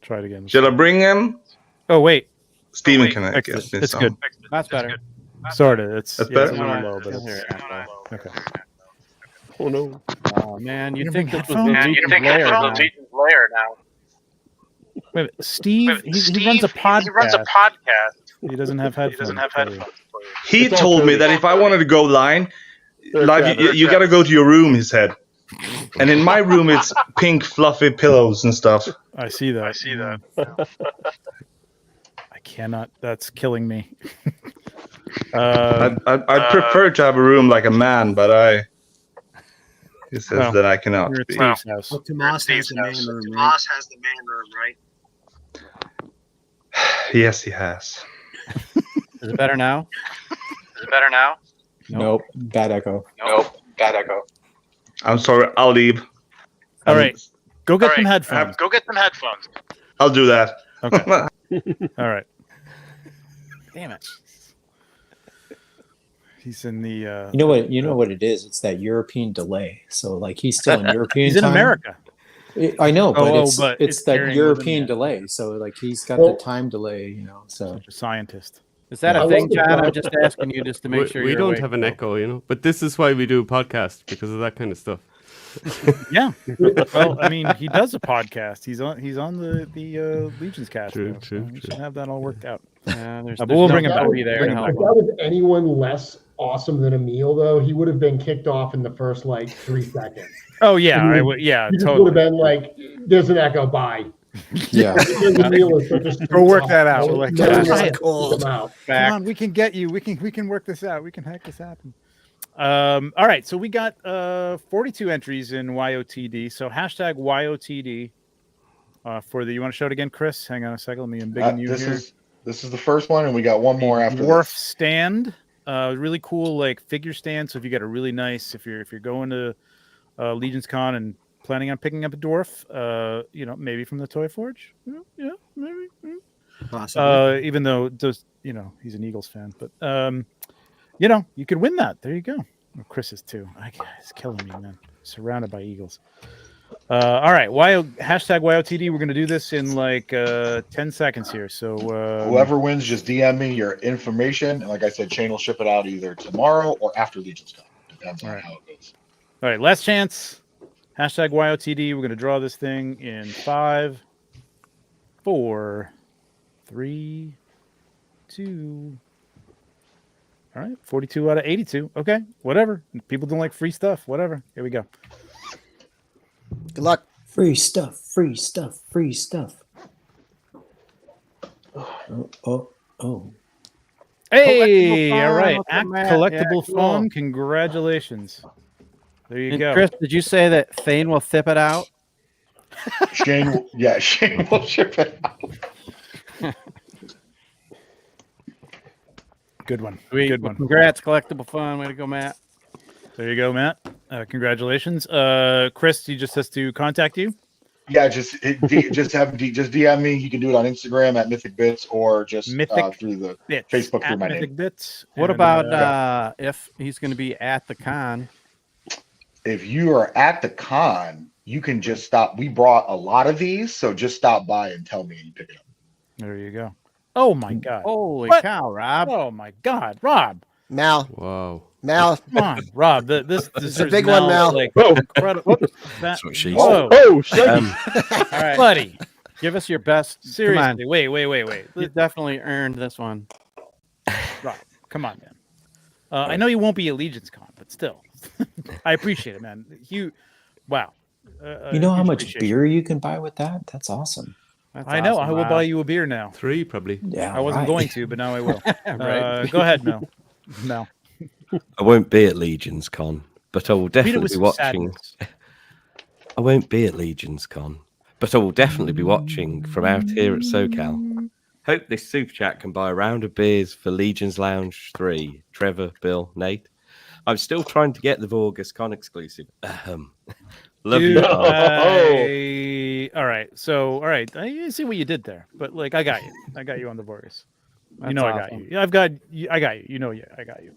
Try it again. Shall I bring him? Oh, wait. Steven can I It's guess. it's good. That's better. Sort of. It's That's yeah, it's better? a little low, but Still hear it's it. okay. Oh no. Oh man, you You think bring this was headphones? Legion's lair now. layer now. Wait, a minute. Steve, he runs a podcast. He doesn't have headphones. He told me that if I wanted to go live, you got to go to your room, he said. And in my room, it's pink fluffy pillows and stuff. I see that. I cannot. That's killing me. I'd prefer to have a room like a man, but he says Well, that I cannot You're at be. Steve's house. Well, Tomas has the main room, right? Tomas has the main room, right? Yes, he has. Is it better now? Nope. Bad echo. I'm sorry, I'll leave. All right. Go get some headphones. I'll do that. Okay. All right. Damn it. He's in the. You know what it is? It's that European delay. So like he's still in European He's in time. America. I know, but it's it's that carrying European with him, delay. So like he's got the time delay, So Such a scientist. Is that I a thing, love the John? I'm fact- just asking you just to make sure We you're don't awake. have an echo, But this is why we do a podcast, because of that kind of stuff. Yeah. Well, I mean, he does a podcast. He's on the Legions cast. True, now, true, so we true. should have that all worked out. There's But we'll no bring him back. Bobby there Bring to him help If back. him. that was anyone less awesome than Emil, though, he would have been kicked off in the first 3 seconds. Oh yeah, He I would. Yeah, He just would have totally. been like, "There's an echo. Bye." Yeah. Because Emil is such a Go work that out. No- We're like, no "Try one wants it." to kick him out. Come on, we can get you. We can work this out. We can hack this happen. All right, so we got 42 entries in YOTD. So hashtag YOTD for the. You want to show it again, Chris? Hang on a second. Let me embiggen you here. This is the first one, and we got one more after Dwarf this. stand, really cool figure stand. So if you got a really nice, if you're going to Legions Con and planning on picking up a dwarf, maybe from the Toy Forge, yeah, maybe. Possibly. Even though those, he's an Eagles fan, but you could win that. There you go. Oh, Chris is too. It's killing me, man. Surrounded by Eagles. All right, hashtag YOTD. We're gonna do this in 10 seconds here. So Whoever wins, just DM me your information, and like I said, Shane will ship it out either tomorrow or after Legion's Con. Depends on how it goes. All right, last chance. Hashtag YOTD. We're gonna draw this thing in 5, 4, 3, 2. All right, 42 out of 82. Okay, whatever. People don't like free stuff. Whatever. Here we go. Good luck. Free stuff. Oh. Hey, Collectible all right. fun. Act Matt. collectible Yeah, fun. cool. Congratulations. There you And go. Chris, did you say that Thane will thip it out? Shane will ship it out. Good one. Sweet. Good one. Congrats, collectible fun. Way to go, Matt. There you go, Matt. Congratulations. Chris, he just has to contact you. Yeah, just DM me. You can do it on Instagram at Mythic Bits or just Mythic through the Bits, Facebook at through my Mythic name. Bits. What And, about if he's going to be at the con? If you are at the con, you can just stop. We brought a lot of these, so just stop by and tell me and you pick it up. There you go. Oh my God! Holy What? cow, Rob! Oh my God, Rob! Mal. Wow. Mal. Come on, Rob. This It's a big one, Mal. Like, Whoa. incredible. That's what she Whoa. said. Oh, shit. All right, buddy. give us your best. Seriously, Come wait. on. You definitely earned this one. Rob, come on, man. I know you won't be at Legion's Con, but still, I appreciate it, man. Wow. You know how huge much appreciation. beer you can buy with that? That's awesome. That's I know. awesome, I will Rob. buy you a beer now. 3 probably. Yeah, I wasn't right. going to, but now I will. Right. Go ahead, Mel. Mel. I won't be at Legion's Con, but I will Read it definitely with be some watching. sadness. I won't be at Legion's Con, but I will definitely be watching from out here at SoCal. Hope this super chat can buy a round of beers for Legion's Lounge 3. Trevor, Bill, Nate. I'm still trying to get the Vorgus Con exclusive. Love Dude, you. all right. So, all right. I see what you did there, but like, I got you. I got you on the Vorgus. That's You know, awesome. I got you. Yeah, I got you. You know, yeah, I got you.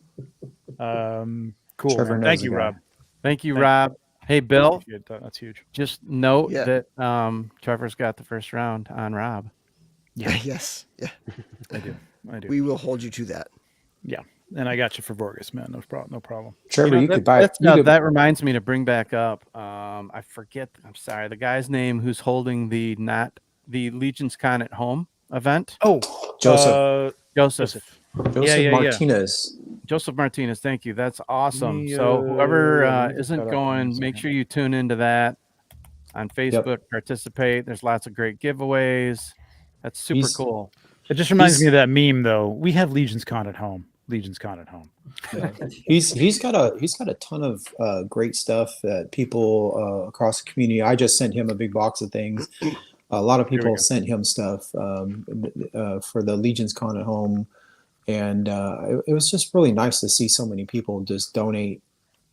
Cool. Trevor Man. knows Thank the you, guy. Rob. Thank you, Thank Rob. Hey, Bill. Appreciate that. That's huge. Just note Yeah. that Trevor's got the first round on Rob. Yes. Yeah. I do. We will hold you to that. Yeah, and I got you for Vorgus, man. No problem. Trevor, you that, could buy. that's- You could, that reminds me to bring back up. I forget. I'm sorry. The guy's name who's holding the Legion's Con at Home event. Oh, Joseph. Joseph. yeah. Martinez. Joseph Martinez. Thank you. That's awesome. Me, so whoever let me look isn't that up going, in a make second. sure you tune into that on Facebook. Participate. There's lots of great giveaways. That's super He's- cool. It just reminds me of that meme, though. We have Legion's Con at home. Legion's Con at home. Yeah. He's got a ton of great stuff that people across the community. I just sent him a big box of things. A lot of people sent him stuff for the Legion's Con at home, and it was just really nice to see so many people just donate.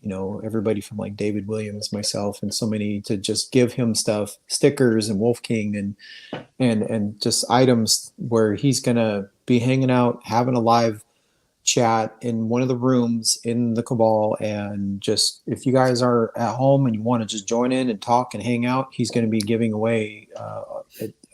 You know, everybody from like David Williams, myself, and so many to just give him stuff, stickers and Wolf King and just items where he's gonna be hanging out, having a live chat in one of the rooms in the Cabal. And just if you guys are at home and you want to just join in and talk and hang out, he's going to be giving away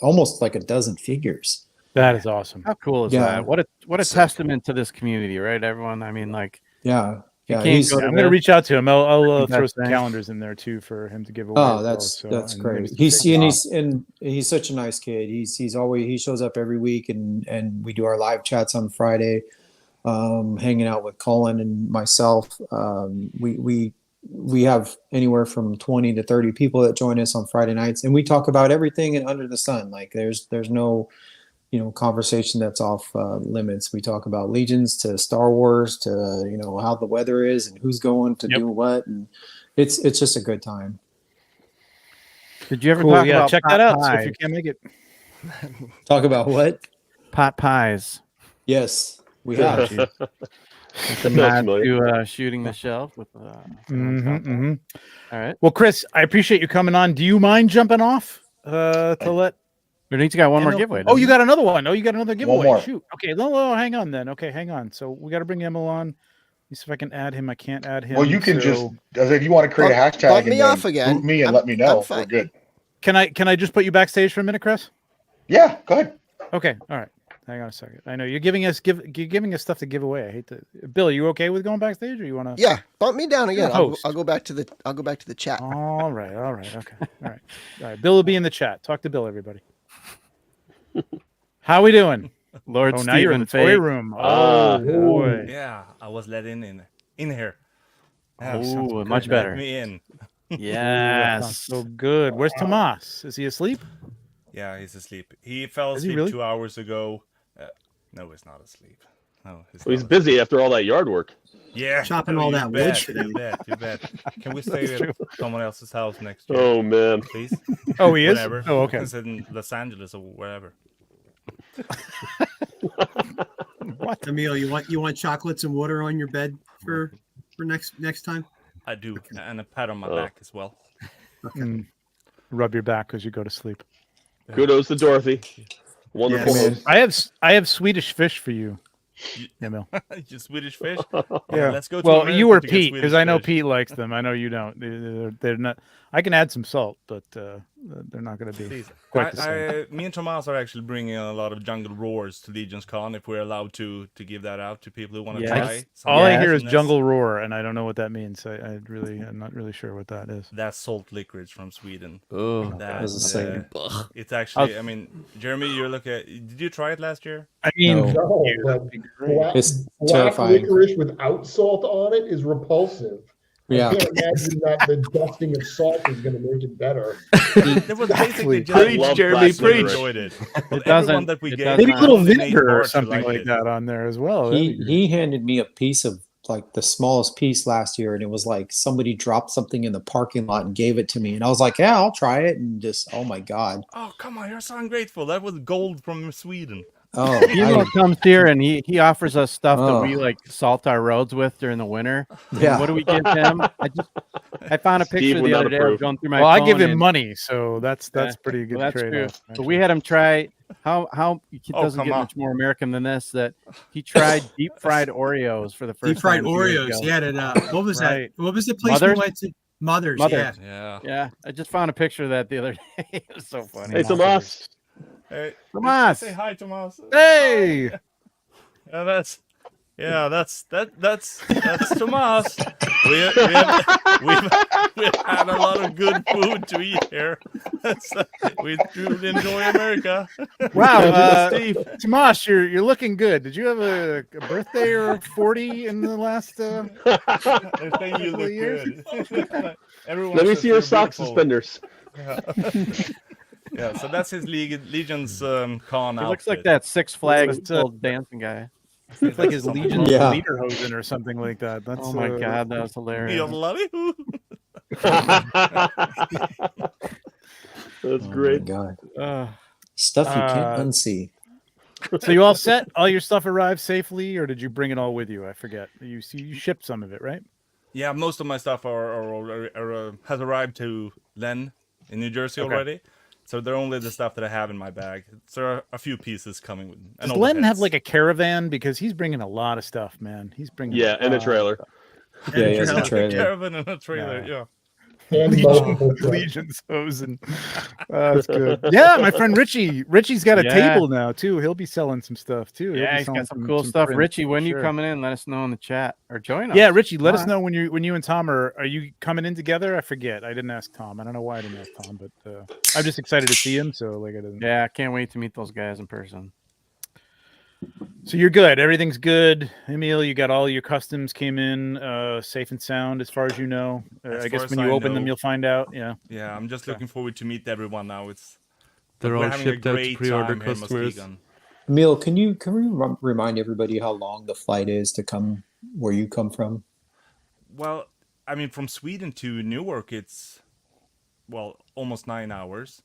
almost like a dozen figures. That is awesome. How cool is Yeah. that? What a testament to this community, right? Everyone. I mean, like, Yeah. can't He's, go to I'm going to reach out to him. I'll throw Best some thing. calendars in there too for him to give away. oh, as that's well, that's and great. maybe some He's such a nice kid. He's always, he shows up every week and we do our live chats on Friday, hanging out with Colin and myself. We have anywhere from 20 to 30 people that join us on Friday nights, and we talk about everything and under the sun. Like there's no, conversation that's off limits. We talk about Legions to Star Wars to, how the weather is and who's going to do what. And it's just a good time. did you ever Cool. talk Yeah, about check pot that out. So pies? if you can't make it, Talk about what? Pot pies. Yes, we have. It's a nod to shooting the shelf with. Mhm. All right. Well, Chris, I appreciate you coming on. Do you mind jumping off to let? Renita got one more giveaway. Oh, you got another one. Oh, you got another giveaway. more. Shoot. Okay, no, hang on then. Okay, hang on. So we got to bring Emil on. Let me see if I can add him. I can't add him. Well, you can so... just if you want to create a hashtag bump and me then off again. boot me and I'm- let me I'm know. fine. We're good. Can I just put you backstage for a minute, Chris? Yeah, go ahead. Okay. All right. Hang on a second. I know you're giving us stuff to give away. I hate to. Bill, are you okay with going backstage, or you want to? Yeah, bump me down again. I'll host. go back to the chat. All right. Okay. All right. Bill will be in the chat. Talk to Bill, everybody. How we doing? Lord now you're in the toy Fate. room. Oh boy. Yeah, I was let in here. Oh, much better. Let me in. That sounds so good. Where's Tomas? Is he asleep? Yeah, he's asleep. He fell Is he asleep really? 2 hours ago. No, he's not asleep. No, He's busy after all that yard work. Yeah, Chopping no, all you that wood bet, for You them. bet. You bet. Can we stay at someone else's house next year? Oh man. Please. Oh, he is. Whatever. Oh, okay. It's in Los Angeles or wherever. What? Emil, you want chocolates and water on your bed for next time? I do, and a pat on my back as well. Okay. rub your back as you go to sleep. Kudos to Dorothy. Wonderful. Yes. I have Swedish fish for you. Emil. Just Swedish fish. Yeah. Let's go. To well, America you or to get Pete, because Swedish I know fish. Pete likes them. I know you don't. They're not. I can add some salt, but they're not going to be Please. quite the same. Me and Tomas are actually bringing a lot of jungle roars to Legions Con if we're allowed to give that out to people who want to try. All I hear is jungle roar, and I don't know what that means. I'm not really sure what that is. That's salt licorice from Sweden. Oh, that's it's actually. I mean, Jeremy, you're looking at. Did you try it last year? I mean, No, It's black terrifying. licorice without salt on it is repulsive. Yeah. I can't imagine that the dusting of salt is going to make it better. It was basically just Preach, Jeremy, preach. enjoyed it. It doesn't. That we it gave, does Maybe a not. little only made vinegar or Bart to something like it. that on there as well. He handed me a piece of like the smallest piece last year, and it was like somebody dropped something in the parking lot and gave it to me, and I was like, yeah, I'll try it, and just oh my god. Oh come on, you're so ungrateful. That was gold from Sweden. Oh, Emil comes here and he offers us stuff that we like salt our roads with during the winter. Yeah. And what do we give him? I found a picture Steve would the not other day. I approve. was going through my Well, I phone give him and- money, so that's pretty good. Well, that's trade true. off, But we had him try how it doesn't come get on. much more American than this. That he tried deep fried Oreos for the first Deep fried time years Oreos. ago. Yeah, that, what was Right. that? What was the place Mother's? we went to? Mother's. Mother's. Yeah. Yeah, I just found a picture of that the other day. It was so funny. Hey, Tomas. Hey, Tomas. say hi, Tomas. Hey, That's Tomas. We've had a lot of good food to eat here. We do enjoy America. wow, Tomas, you're looking good. Did you have a birthday or 40 in the last? I think you look years? good. Everyone Let me says see your you're sock beautiful. suspenders. Yeah, so that's his Legion's con He outfit. looks like that Six Flags It's, little dancing guy. It's like his Legion Yeah. Lederhosen or something like that. That's Oh my god, that was hilarious. That's Oh my great. god. Uh, Stuff you can't Uh, unsee. So you all set? All your stuff arrived safely, or did you bring it all with you? I forget. You shipped some of it, right? Yeah, most of my stuff has arrived to Len in New Jersey Okay. already. So they're only the stuff that I have in my bag. There are a few pieces coming. Does Len have like a caravan? Because he's bringing a lot of stuff, man. He's bringing Yeah, and a lot of trailer. stuff. Yeah, he has a a trailer. caravan and a trailer? Yeah. And multiple trucks. Legion's hosen. That's good. Yeah, my friend Richie. Richie's got a Yeah. table now too. He'll be selling some stuff too. He'll yeah, be he's selling got some cool stuff. prints Richie, for when you sure. coming in, let us know in the chat or join us. Yeah, Richie, let us Come know when you and Tom are you coming in together? I forget. I didn't ask Tom. I don't know why I didn't ask Tom, but I'm just excited to see him. So like I didn't. Yeah, I can't wait to meet those guys in person. So you're good. Everything's good. Emil, you got all your customs came in safe and sound as far as you know. As I guess far as when you I open them, know. you'll find out. Yeah. Yeah, I'm just looking forward to meet everyone now. They're we're all having a shipped out to great pre-order time here in customers. Muskegon. Emil, can we remind everybody how long the flight is to come where you come from? Well, I mean, from Sweden to Newark, it's almost 9 hours.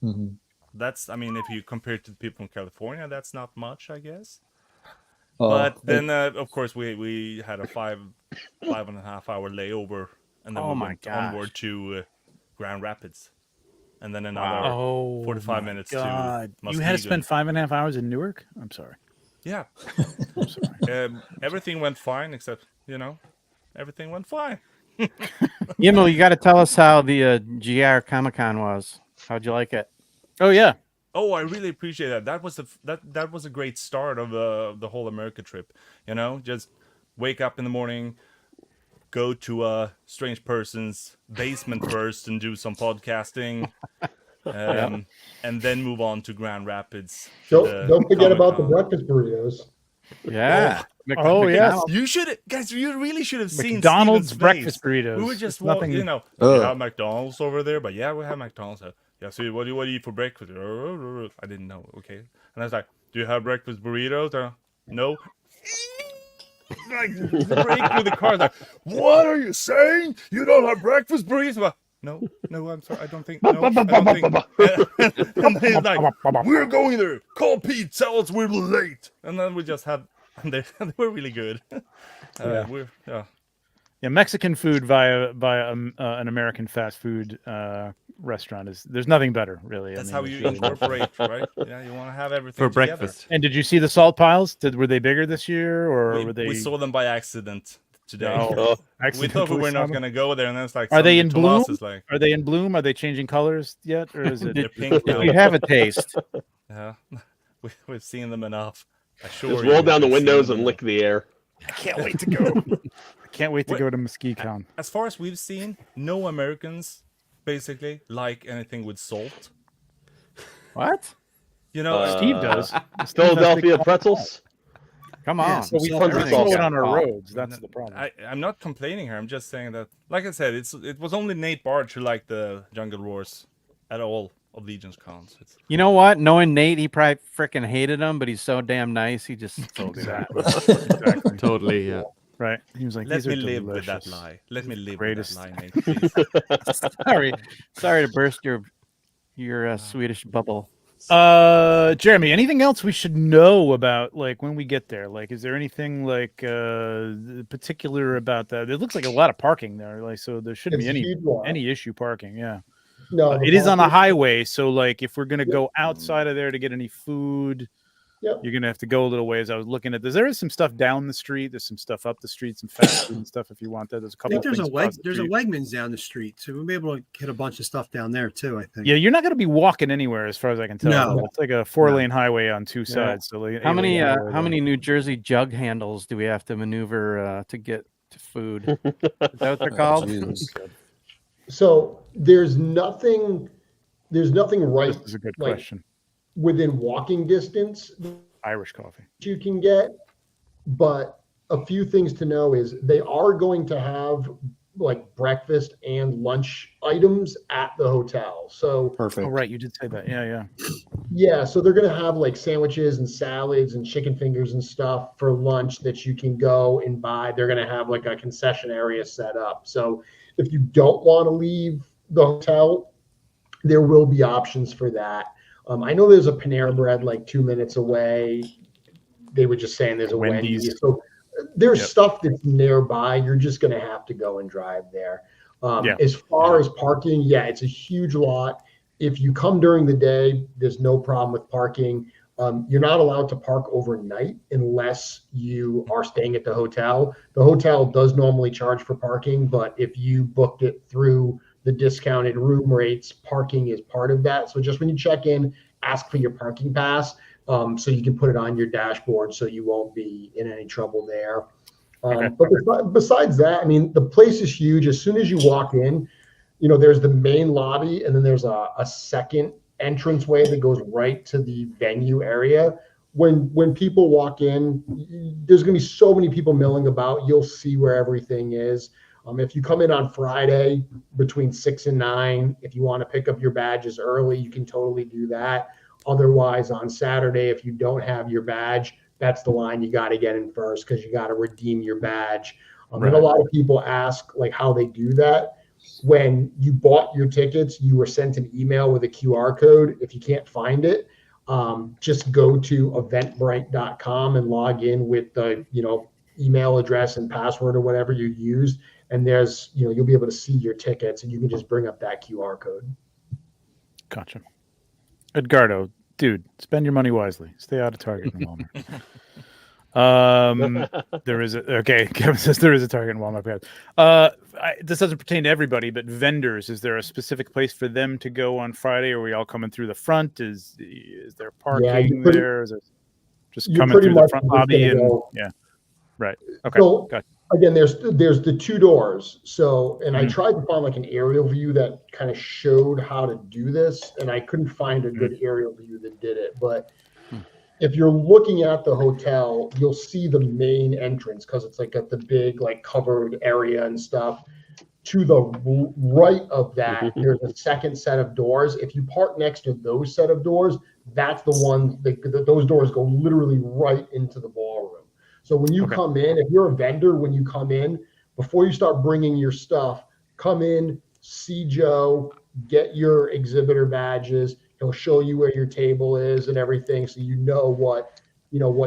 Mm-hmm. That's, I mean, if you compare it to the people in California, that's not much, I guess. Oh, But then, of course, we had a 5.5 hour layover, and then Oh we my went gosh. onward to Grand Rapids, and then another 45 minutes to God. You Muskegon. had to spend 5.5 hours in Newark? I'm sorry. Yeah. I'm sorry. Everything went fine, except, everything went fine. Emil, you got to tell us how the GR Comic Con was. How'd you like it? Oh yeah. Oh, I really appreciate that. That was a great start of the whole America trip. Just wake up in the morning, go to a strange person's basement first and do some podcasting, and then move on to Grand Rapids. Don't forget about the Comic-Con. breakfast burritos. Yeah. Oh, yeah. You should, guys. You really should have seen McDonald's Steven's breakfast face. burritos. We were just It's nothing- we have McDonald's over there, but yeah, we have McDonald's. Yeah, so what do you eat for breakfast? I didn't know. Okay, and I was like, "Do you have breakfast burritos?" No. Like break through the car. Like, what are you saying? You don't have breakfast burritos? Well, no, I'm sorry. I don't think. No, I don't think. And he's like, "We're going there. Call Pete. Tell us we're late." And then we just had. And they were really good. Yeah, Mexican food via an American fast food restaurant there's nothing better, really. That's I mean, how you incorporate, right? Yeah, you want to have everything For together. breakfast. And did you see the salt piles? Were they bigger this year, or were they? We saw them by accident today. No, we thought we were not saw them? going to go there, and then it's like, Are they in Tomas bloom? is like, Are they in bloom? Are they changing colors yet, or is it? they're pink now. You have a taste. Yeah, we've seen them enough. Just roll down the windows and lick the air. I can't wait to go. I can't wait to go to MesquiCon. As far as we've seen, no Americans basically like anything with salt. What? You know, Steve does. Philadelphia pretzels. Come on. Yeah, so we salt throw is it on our salt. roads. That's the problem. I'm not complaining here. I'm just saying that, like I said, it was only Nate Barge who liked the Jungle Roars at all of Legion's cons. You know what? Knowing Nate, he probably freaking hated him, but he's so damn nice. He just Exactly. Exactly. Totally, yeah. Right. He was like, Let "These me are live with that delicious." lie. Let me live Greatest. with that lie, Nate, please. sorry to burst your Swedish bubble. Jeremy, anything else we should know about, like, when we get there? Like, is there anything like particular about that? It looks like a lot of parking there, like, so there shouldn't It's a be huge lot. any issue parking. Yeah. No, It is on a highway, so like if we're gonna go outside of there to get any food, Yep. you're gonna have to go a little ways. I was looking at this. There is some stuff down the street. There's some stuff up the street, some fast food and stuff if you want that. There's a I couple. think there's of a things across the there's a street. Wegmans down the street, so we'll be able to hit a bunch of stuff down there too. I think. Yeah, you're not gonna be walking anywhere as far as I can tell. No. It's like a 4-lane highway on two sides. So like, How many highway how there. many New Jersey jug handles do we have to maneuver to get to food? Is that what they're called? So there's nothing right This is a good like, question. within walking distance Irish coffee. you can get, but a few things to know is they are going to have like breakfast and lunch items at the hotel. So Perfect. Oh, right, you did say that. Yeah. yeah, so they're going to have like sandwiches and salads and chicken fingers and stuff for lunch that you can go and buy. They're going to have like a concession area set up. So if you don't want to leave the hotel, there will be options for that. I know there's a Panera Bread like 2 minutes away. They were just saying there's a Wendy's. So there's stuff that's nearby. You're just going to have to go and drive there. As far as parking, it's a huge lot. If you come during the day, there's no problem with parking. You're not allowed to park overnight unless you are staying at the hotel. The hotel does normally charge for parking, but if you booked it through the discounted room rates, parking is part of that. So just when you check in, ask for your parking pass so you can put it on your dashboard so you won't be in any trouble there. But besides that, I mean, the place is huge. As soon as you walk in, there's the main lobby and then there's a second entranceway that goes right to the venue area. When people walk in, there's going to be so many people milling about. You'll see where everything is. If you come in on Friday between 6 and 9, if you want to pick up your badges early, you can totally do that. Otherwise, on Saturday, if you don't have your badge, that's the line you got to get in first because you got to redeem your badge. And a lot of people ask like how they do that. When you bought your tickets, you were sent an email with a QR code. If you can't find it, just go to eventbrite.com and log in with the email address and password or whatever you used. And there's, you'll be able to see your tickets and you can just bring up that QR code. Gotcha. Edgardo, dude, spend your money wisely. Stay out of Target and Walmart. There is Kevin says there is a Target and Walmart. This doesn't pertain to everybody, but vendors, is there a specific place for them to go on Friday? Are we all coming through the front? Is there parking there? Is it just coming through the front lobby? Right. Okay. So, gotcha. Again, there's the two doors. So, and I tried to find like an aerial view that kind of showed how to do this, and I couldn't find a good aerial view that did it. But if you're looking at the hotel, you'll see the main entrance because it's like at the big like covered area and stuff. To the right of that, there's a second set of doors. If you park next to those set of doors, that's the one. Those doors go literally right into the ballroom. So when you come in, if you're a vendor, when you come in, before you start bringing your stuff, come in, see Joe, get your exhibitor badges. He'll show you where your table is and everything, so you know what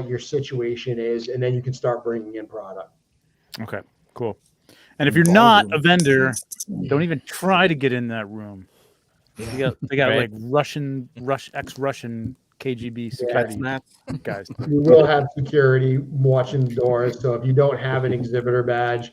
your situation is, and then you can start bringing in product. Okay, cool. And if you're not a vendor, don't even try to get in that room. They got like ex-Russian KGB security guys. We will have security watching the doors. So if you don't have an exhibitor badge,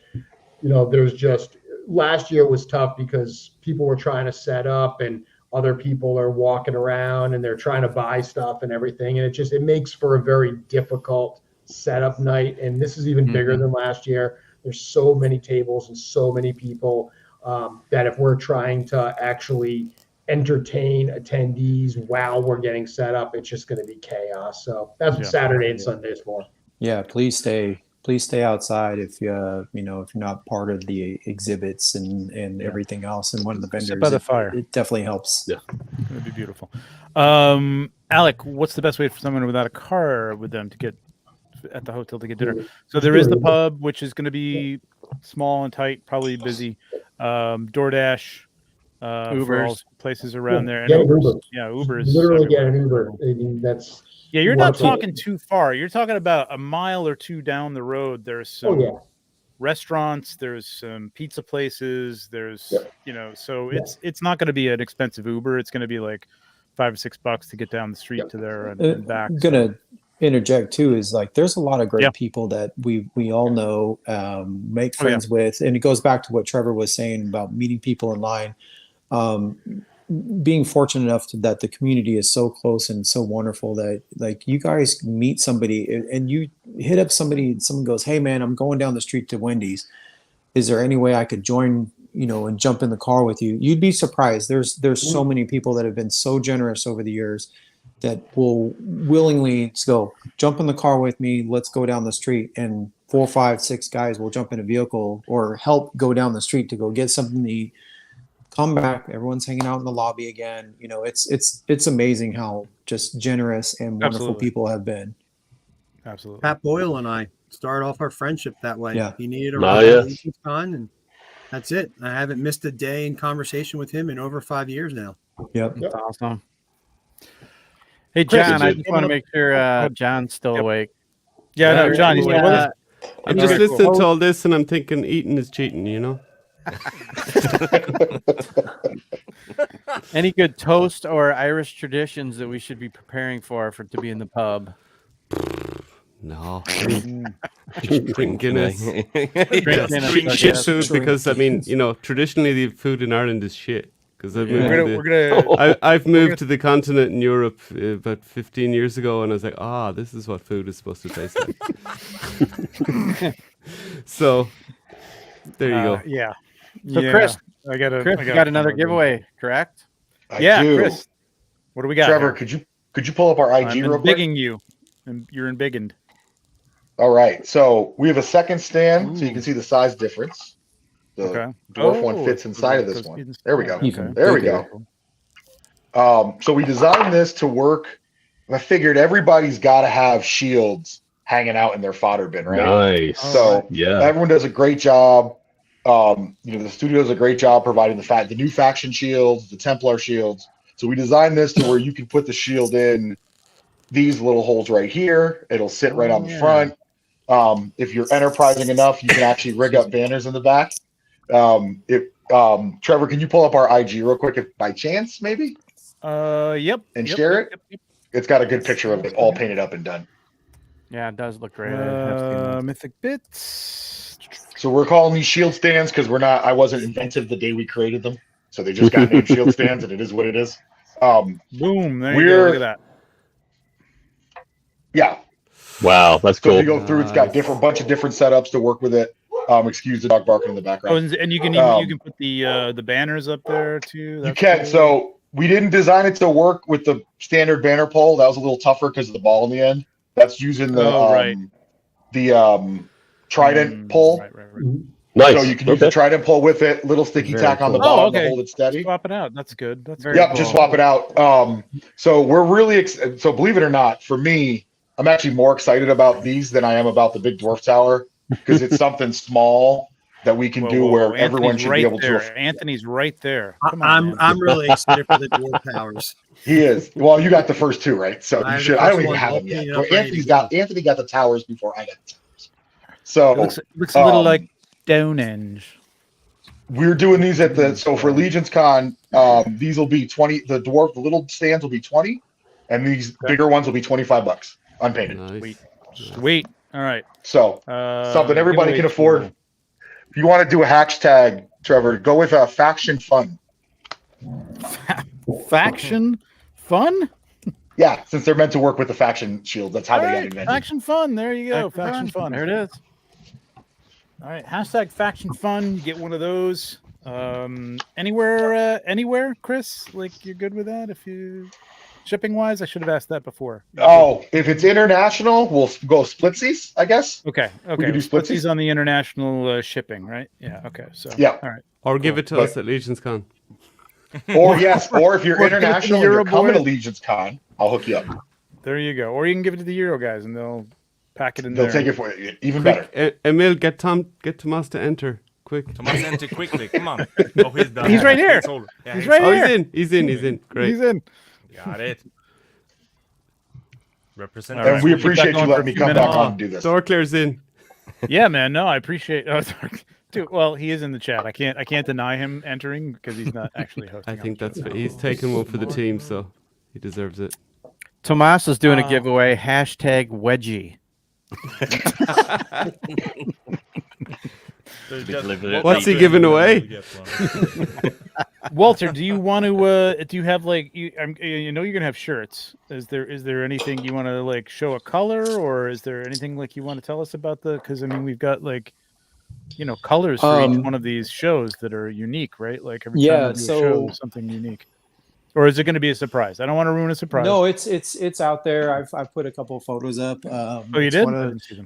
there's just last year was tough because people were trying to set up and other people are walking around and they're trying to buy stuff and everything. And it makes for a very difficult setup night. And this is even bigger than last year. There's so many tables and so many people that if we're trying to actually entertain attendees while we're getting set up, it's just going to be chaos. So that's what Saturday and Sunday is for. Yeah, please stay outside if if you're not part of the exhibits and everything else, and one of the vendors. Sit by the fire. It definitely helps. Yeah, it'd be beautiful. Alec, what's the best way for someone without a car with them to get at the hotel to get dinner? So there is the pub, which is going to be small and tight, probably busy. DoorDash, Ubers, places around there, and Ubers. Uber is literally get an Uber. I mean, that's you're not talking too far. You're talking about a mile or two down the road. There's some restaurants. There's some pizza places. There's so it's not going to be an expensive Uber. It's going to be like $5 or $6 to get down the street to there and back. Gonna interject too is like there's a lot of great people that we all know, make friends with, and it goes back to what Trevor was saying about meeting people in line. Being fortunate enough that the community is so close and so wonderful that like you guys meet somebody and you hit up somebody and someone goes, "Hey man, I'm going down the street to Wendy's. Is there any way I could join, and jump in the car with you?" You'd be surprised. There's so many people that have been so generous over the years that will willingly go jump in the car with me. Let's go down the street, and 4, 5, 6 guys will jump in a vehicle or help go down the street to go get something to eat. Come back, everyone's hanging out in the lobby again. It's amazing how just generous and wonderful people have been. Absolutely. Pat Boyle and I started off our friendship that way. Yeah. He needed a ride and that's it. I haven't missed a day in conversation with him in over 5 years now. Yep. That's awesome. Hey John, I just want to make sure John's still awake. Yeah, no, John, he's I'm just listening to all this and I'm thinking eating is cheating, Any good toast or Irish traditions that we should be preparing for to be in the pub? No. Drink Guinness. Drink shit food because traditionally the food in Ireland is shit. Because I've moved to the continent in Europe about 15 years ago, and I was like, this is what food is supposed to taste like. So there you go. Yeah. So Chris, I got another giveaway, correct? I do. Chris. What do we got? Trevor, here? could you pull up our IG real quick? I'm you, and you're embiggened. All right, so we have a second stand, so you can see the size difference. The dwarf one fits inside of this one. There we go. Okay. There we go. So we designed this to work. I figured everybody's got to have shields hanging out in their fodder bin, right? Nice. So everyone does a great job. The studio does a great job providing the new faction shields, the Templar shields. So we designed this to where you can put the shield in these little holes right here. It'll sit right on the front. If you're enterprising enough, you can actually rig up banners in the back. Trevor, can you pull up our IG real quick, if by chance, maybe? Yep. And share it. Yep. It's got a good picture of it, all painted up and done. Yeah, it does look great. Mythic Bits. So we're calling these shield stands because I wasn't inventive the day we created them, so they just got named shield stands, and it is what it is. Boom! There you go. Look at that. Yeah. Wow, that's cool. So if you go through, it's got bunch of different setups to work with it. Excuse the dog barking in the background. And you can put the banners up there too. You can. Cool. So we didn't design it to work with the standard banner pole. That was a little tougher because of the ball in the end. That's using the trident pole. Right. Nice. So you can use the trident pole with it. Little sticky tack on the bottom to hold it steady. Swap it out. That's good. That's very cool. Just swap it out. So we're really so believe it or not, for me, I'm actually more excited about these than I am about the big dwarf tower because it's something small that we can do where everyone should be able to. Anthony's right there. I'm really excited for the dwarf towers. He is. Well, you got the first two, right? So you should. I don't even have them yet. So Anthony got the towers before I got the towers. So it looks a little like Stonehenge. We're doing these at for Legions Con, these will be 20. The little stands will be 20, and these bigger ones will be $25 unpainted. Nice. Sweet. All right. So something everybody can afford. If you want to do a hashtag, Trevor, go with Faction Fun. Faction Fun? Yeah, since they're meant to work with the faction shield. That's how All they right, got invented. Faction Fun. There you go. Faction Fun. There it is. All right. Hashtag Faction Fun. You get one of those. Anywhere, Chris? Like, you're good with that? If you shipping wise, I should have asked that before. Oh, if it's international, we'll go splitsies, I guess. Okay. We can do Splitsies on the international shipping, right? Yeah. Okay. So yeah. All right. Or give it to us at Legions Con. Or if you're international and you're coming to Legions Con, I'll hook you up. There you go. Or you can give it to the Euro guys and they'll pack it in They'll there. take it for you. Even better. Emil, get Tomas to enter. Quick. Tomas, enter quickly. Come on. Oh, he's done. He's right here. Yeah, he's right here. He's in. Great. He's in. Got it. Represent. And we appreciate you letting me come back on and do this. Dorkler's in. Yeah, man. No, I appreciate. Dude, well, he is in the chat. I can't deny him entering because he's not actually hosting. I think he's taken one for the team, so he deserves it. Tomas is doing a giveaway. Hashtag wedgie. What's he giving away? Walter, do you want to? Do you have like you know you're gonna have shirts? Is there anything you want to like show a color, or is there anything like you want to tell us about the? Because I mean we've got like colors for each one of these shows that are unique, right? Like every time we do a show, something unique. Or is it going to be a surprise? I don't want to ruin a surprise. No, it's out there. I've put a couple of photos up. Oh, you did?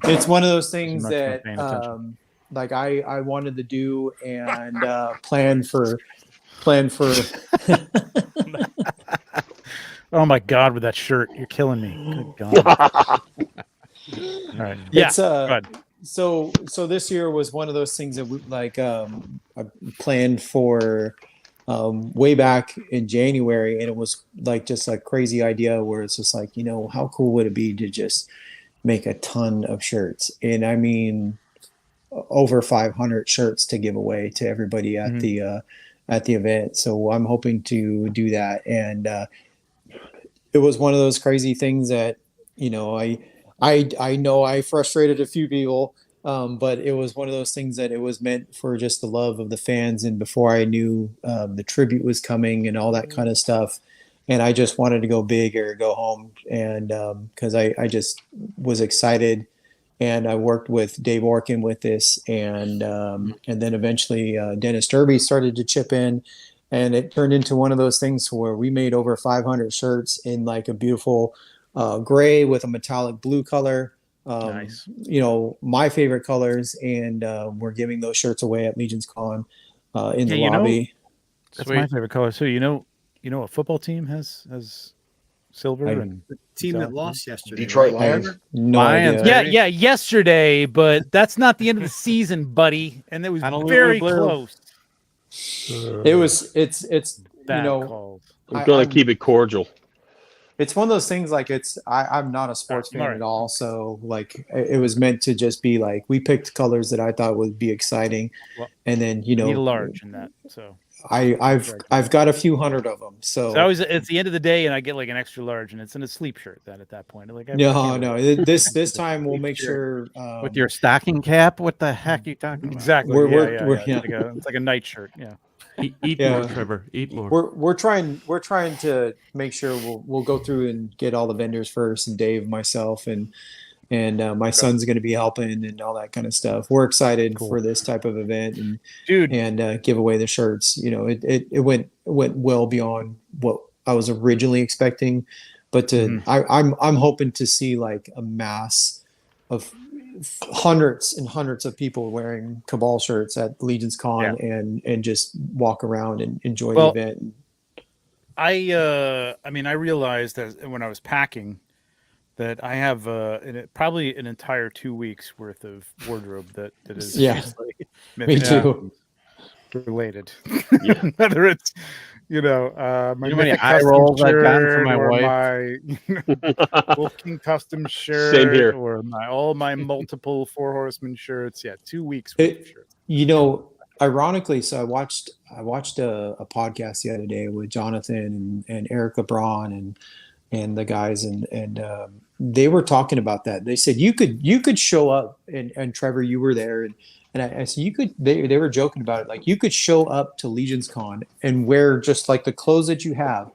It's one of those things that like I wanted to do and plan for. Oh my God! With that shirt, you're killing me. Good God! All right. Yeah. So this year was one of those things that we I planned for. Way back in January, and it was like just a crazy idea where it's just like, how cool would it be to just make a ton of shirts? And I mean, over 500 shirts to give away to everybody at the event. So I'm hoping to do that. And it was one of those crazy things that, I know I frustrated a few people. But it was one of those things that it was meant for just the love of the fans. And before I knew the tribute was coming and all that kind of stuff, and I just wanted to go big or go home. And because I just was excited, and I worked with Dave Orkin with this, and then eventually Dennis Derby started to chip in, and it turned into one of those things where we made over 500 shirts in like a beautiful gray with a metallic blue color. Nice. My favorite colors, and we're giving those shirts away at Legions Con in the lobby. That's my favorite color. So a football team has silver and the team that lost yesterday. Detroit Lions. No idea. Yeah, yesterday, but that's not the end of the season, buddy. And it was very close. It's bad calls. I'm gonna keep it cordial. It's one of those things like I'm not a sports fan at all. So like it was meant to just be like, we picked colors that I thought would be exciting. Well, and then, need a large in that. So I've got a few hundred of them. So it's the end of the day and I get like an extra large and it's in a sleep shirt at that point. Like this time we'll make sure with your stocking cap. What the heck are you talking about? Exactly. It's like a night shirt. Yeah. Eat more, Trevor. Eat more. We're trying to make sure we'll go through and get all the vendors first, and Dave, myself, and my son's going to be helping and all that kind of stuff. We're excited for this type of event and give away the shirts. It went well beyond what I was originally expecting, but I'm hoping to see like a mass of hundreds and hundreds of people wearing Cabal shirts at Legions Con and just walk around and enjoy the event. I realized that when I was packing that I have probably an entire 2 weeks worth of wardrobe that is me too related. Whether it's my many eye rolls I've gotten from my wife, my Wolf King custom shirt, same here, or all my multiple Four Horsemen shirts. 2 weeks worth of shirts. You know, ironically, so I watched a podcast the other day with Jonathan and Eric LeBron and the guys, and they were talking about that. They said you could show up, and Trevor, you were there, and I said you could. They were joking about it, like you could show up to Legions Con and wear just like the clothes that you have,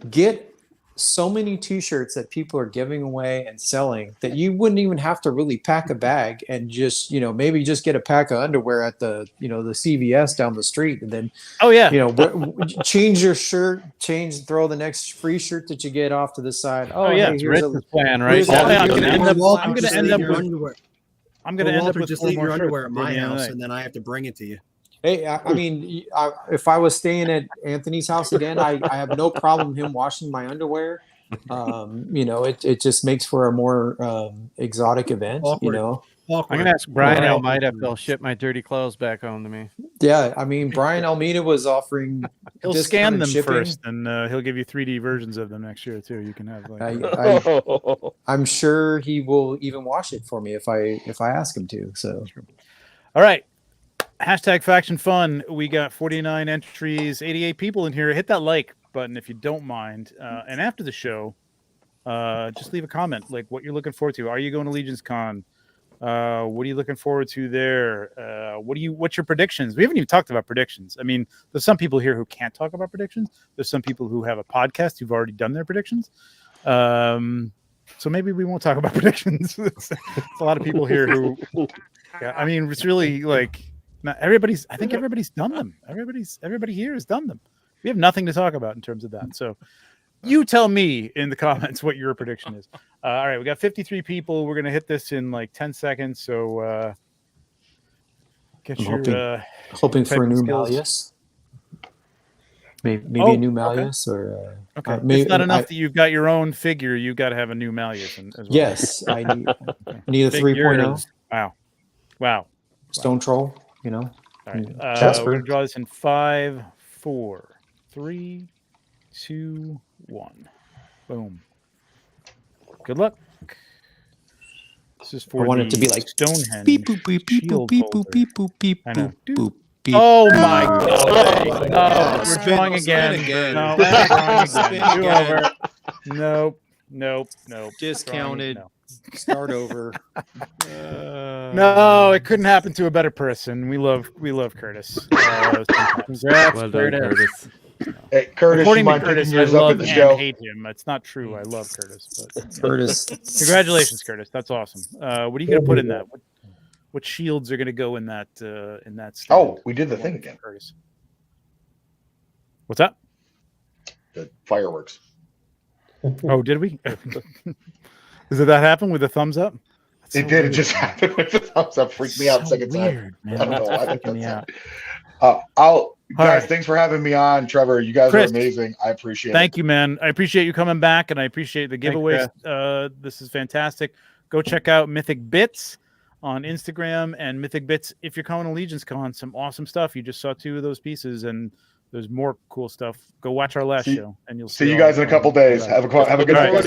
get so many T-shirts that people are giving away and selling that you wouldn't even have to really pack a bag, and just maybe just get a pack of underwear at the the CVS down the street, and then change your shirt, throw the next free shirt that you get off to the side. Hey, here's Rich's plan, right? I'm going to end up with just leave your underwear at my house, and then I have to bring it to you. Hey, I mean, if I was staying at Anthony's house again, I have no problem him washing my underwear. It just makes for a more exotic event. Awkward. I'm gonna ask Brian Almeida if they'll ship my dirty clothes back home to me. Yeah, I mean, Brian Almeida was offering. He'll scan them first, and he'll give you 3D versions of them next year too. You can have I'm sure he will even wash it for me if I ask him to. So, all right. Hashtag Faction Fun. We got 49 entries, 88 people in here. Hit that like button if you don't mind. And after the show, just leave a comment like what you're looking forward to. Are you going to Legions Con? What are you looking forward to there? What's your predictions? We haven't even talked about predictions. I mean, there's some people here who can't talk about predictions. There's some people who have a podcast who've already done their predictions. So maybe we won't talk about predictions. It's a lot of people here who, I mean, it's really like. Not everybody's. I think everybody's done them. Everybody here has done them. We have nothing to talk about in terms of that. So, you tell me in the comments what your prediction is. All right, we got 53 people. We're gonna hit this in like 10 seconds. So, get hoping for a new Malleus. Maybe a new Malleus or. Okay, maybe, it's not enough that you've got your own figure. You got to have a new Malleus as well. Yes, I need a 3.0. Wow. Stone Troll. All right. We're going to draw this in 5, 4, 3, 2, 1. Boom. Good luck. This is for I want it to be like Stonehenge. Beep boop beep beep boop beep boop beep boop beep boop boop beep. Oh my God! No, we're drawing again. No, we're drawing again. Nope. Discounted. Start over. No, it couldn't happen to a better person. We love Curtis. Congrats, well done, Curtis. Hey, Curtis, according you to Curtis, I love and hate him. It's not true. I love Curtis, but Curtis. Congratulations, Curtis. That's awesome. What are you going to put in that? What shields are going to go in that? Stand? Oh, we did the thing again. Curtis. What's that? The fireworks. Oh, did we? Did that happen with the thumbs up? It did. It just happened with the thumbs up. Freaked me out second time. I don't know why. Guys, thanks for having me on, Trevor. You guys are amazing. I appreciate it. Thank you, man. I appreciate you coming back, and I appreciate the giveaways. This is fantastic. Go check out Mythic Bits on Instagram and Mythic Bits if you're coming to Legions Con. Some awesome stuff. You just saw 2 of those pieces, and there's more cool stuff. Go watch our last show, and you'll see you guys in a couple days. Have a good night.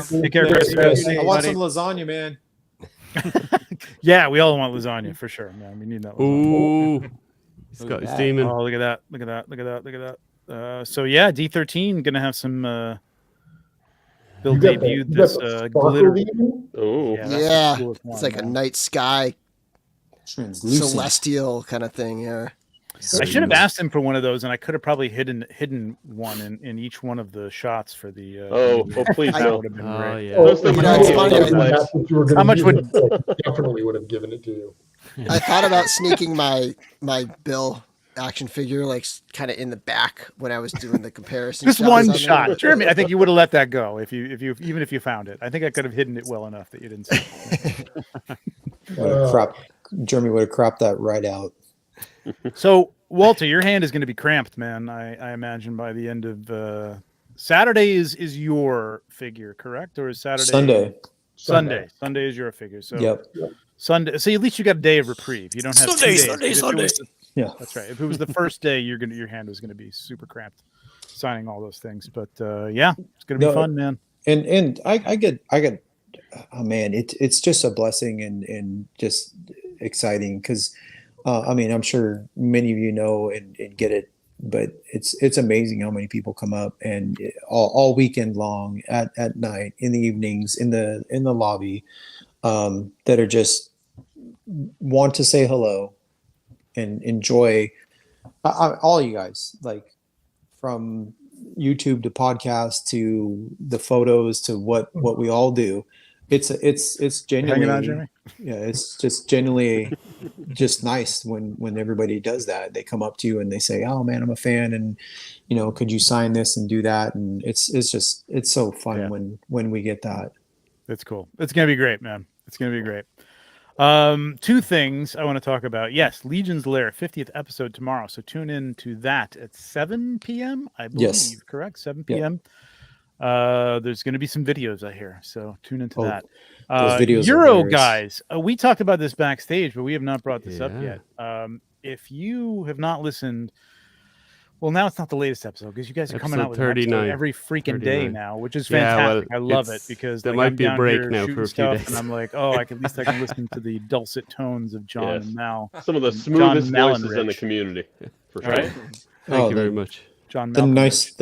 Take care, Chris. I want some lasagna, man. Yeah, we all want lasagna for sure, man. We need that lasagna. Ooh, he's got his demon. Oh, look at that. So yeah, D13 gonna have some build debut this glitter. Oh yeah, it's like a night sky celestial kind of thing. Yeah. I should have asked him for one of those, and I could have probably hidden one in each one of the shots for the. Please no! Oh yeah. How much would definitely would have given it to you? I thought about sneaking my Bill action figure like kind of in the back when I was doing the comparison. Just one shot, Jeremy. I think you would have let that go if you even if you found it. I think I could have hidden it well enough that you didn't see it. Jeremy would have cropped that right out. So, Walter, your hand is going to be cramped, man. I imagine by the end of Saturday is your figure, correct? Or is Saturday? Sunday is your figure. So yep. Sunday. So at least you got a day of reprieve. You don't have Sunday. Yeah, that's right. If it was the first day, your hand was going to be super cramped, signing all those things. But yeah, it's going to be fun, man. And I get. Oh man, it's just a blessing and just exciting because. I mean, I'm sure many of you know and get it, but it's amazing how many people come up and all weekend long at night, in the evenings, in the lobby, that are just want to say hello and enjoy. All you guys, like from YouTube to podcast to the photos to what we all do. It's genuinely, hanging on, Jeremy? Yeah, it's just genuinely just nice when everybody does that. They come up to you and they say, "Oh man, I'm a fan, and could you sign this and do that?" And it's so fun when we get that. That's cool. It's gonna be great, man. It's gonna be great. Two things I want to talk about. Yes, Legion's Lair 50th episode tomorrow. So tune in to that at 7 p.m. I believe. Yes. Correct? 7 p.m. There's going to be some videos I hear, so tune into that. Those videos Euro are guys, we talked about this backstage, but we have not brought this up yet. If you have not listened, well, now it's not the latest episode because you guys are coming out with 39 every freaking 39 day now, which is fantastic. I love it because there like, might I'm be a down break here now for a few stuff, days, and I'm like, oh, at least I can listen to the dulcet tones of John and Mal. Some of the smoothest voices in the community, for sure. Right? Thank you very much. John the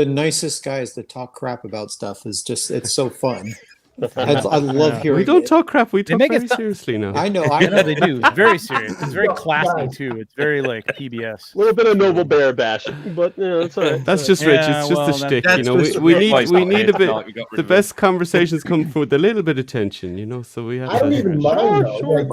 nicest guys that talk crap about stuff is just, it's so fun. I love hearing. We don't talk crap. We talk make very it seriously now. I know they do. It's very serious. It's very classy too. It's very like PBS. A little bit of Noble Bear bashing, but it's all right. That's just Rich. It's just a shtick. We need a bit. The best conversations come with a little bit of tension, So we have. I don't even mind though. Like,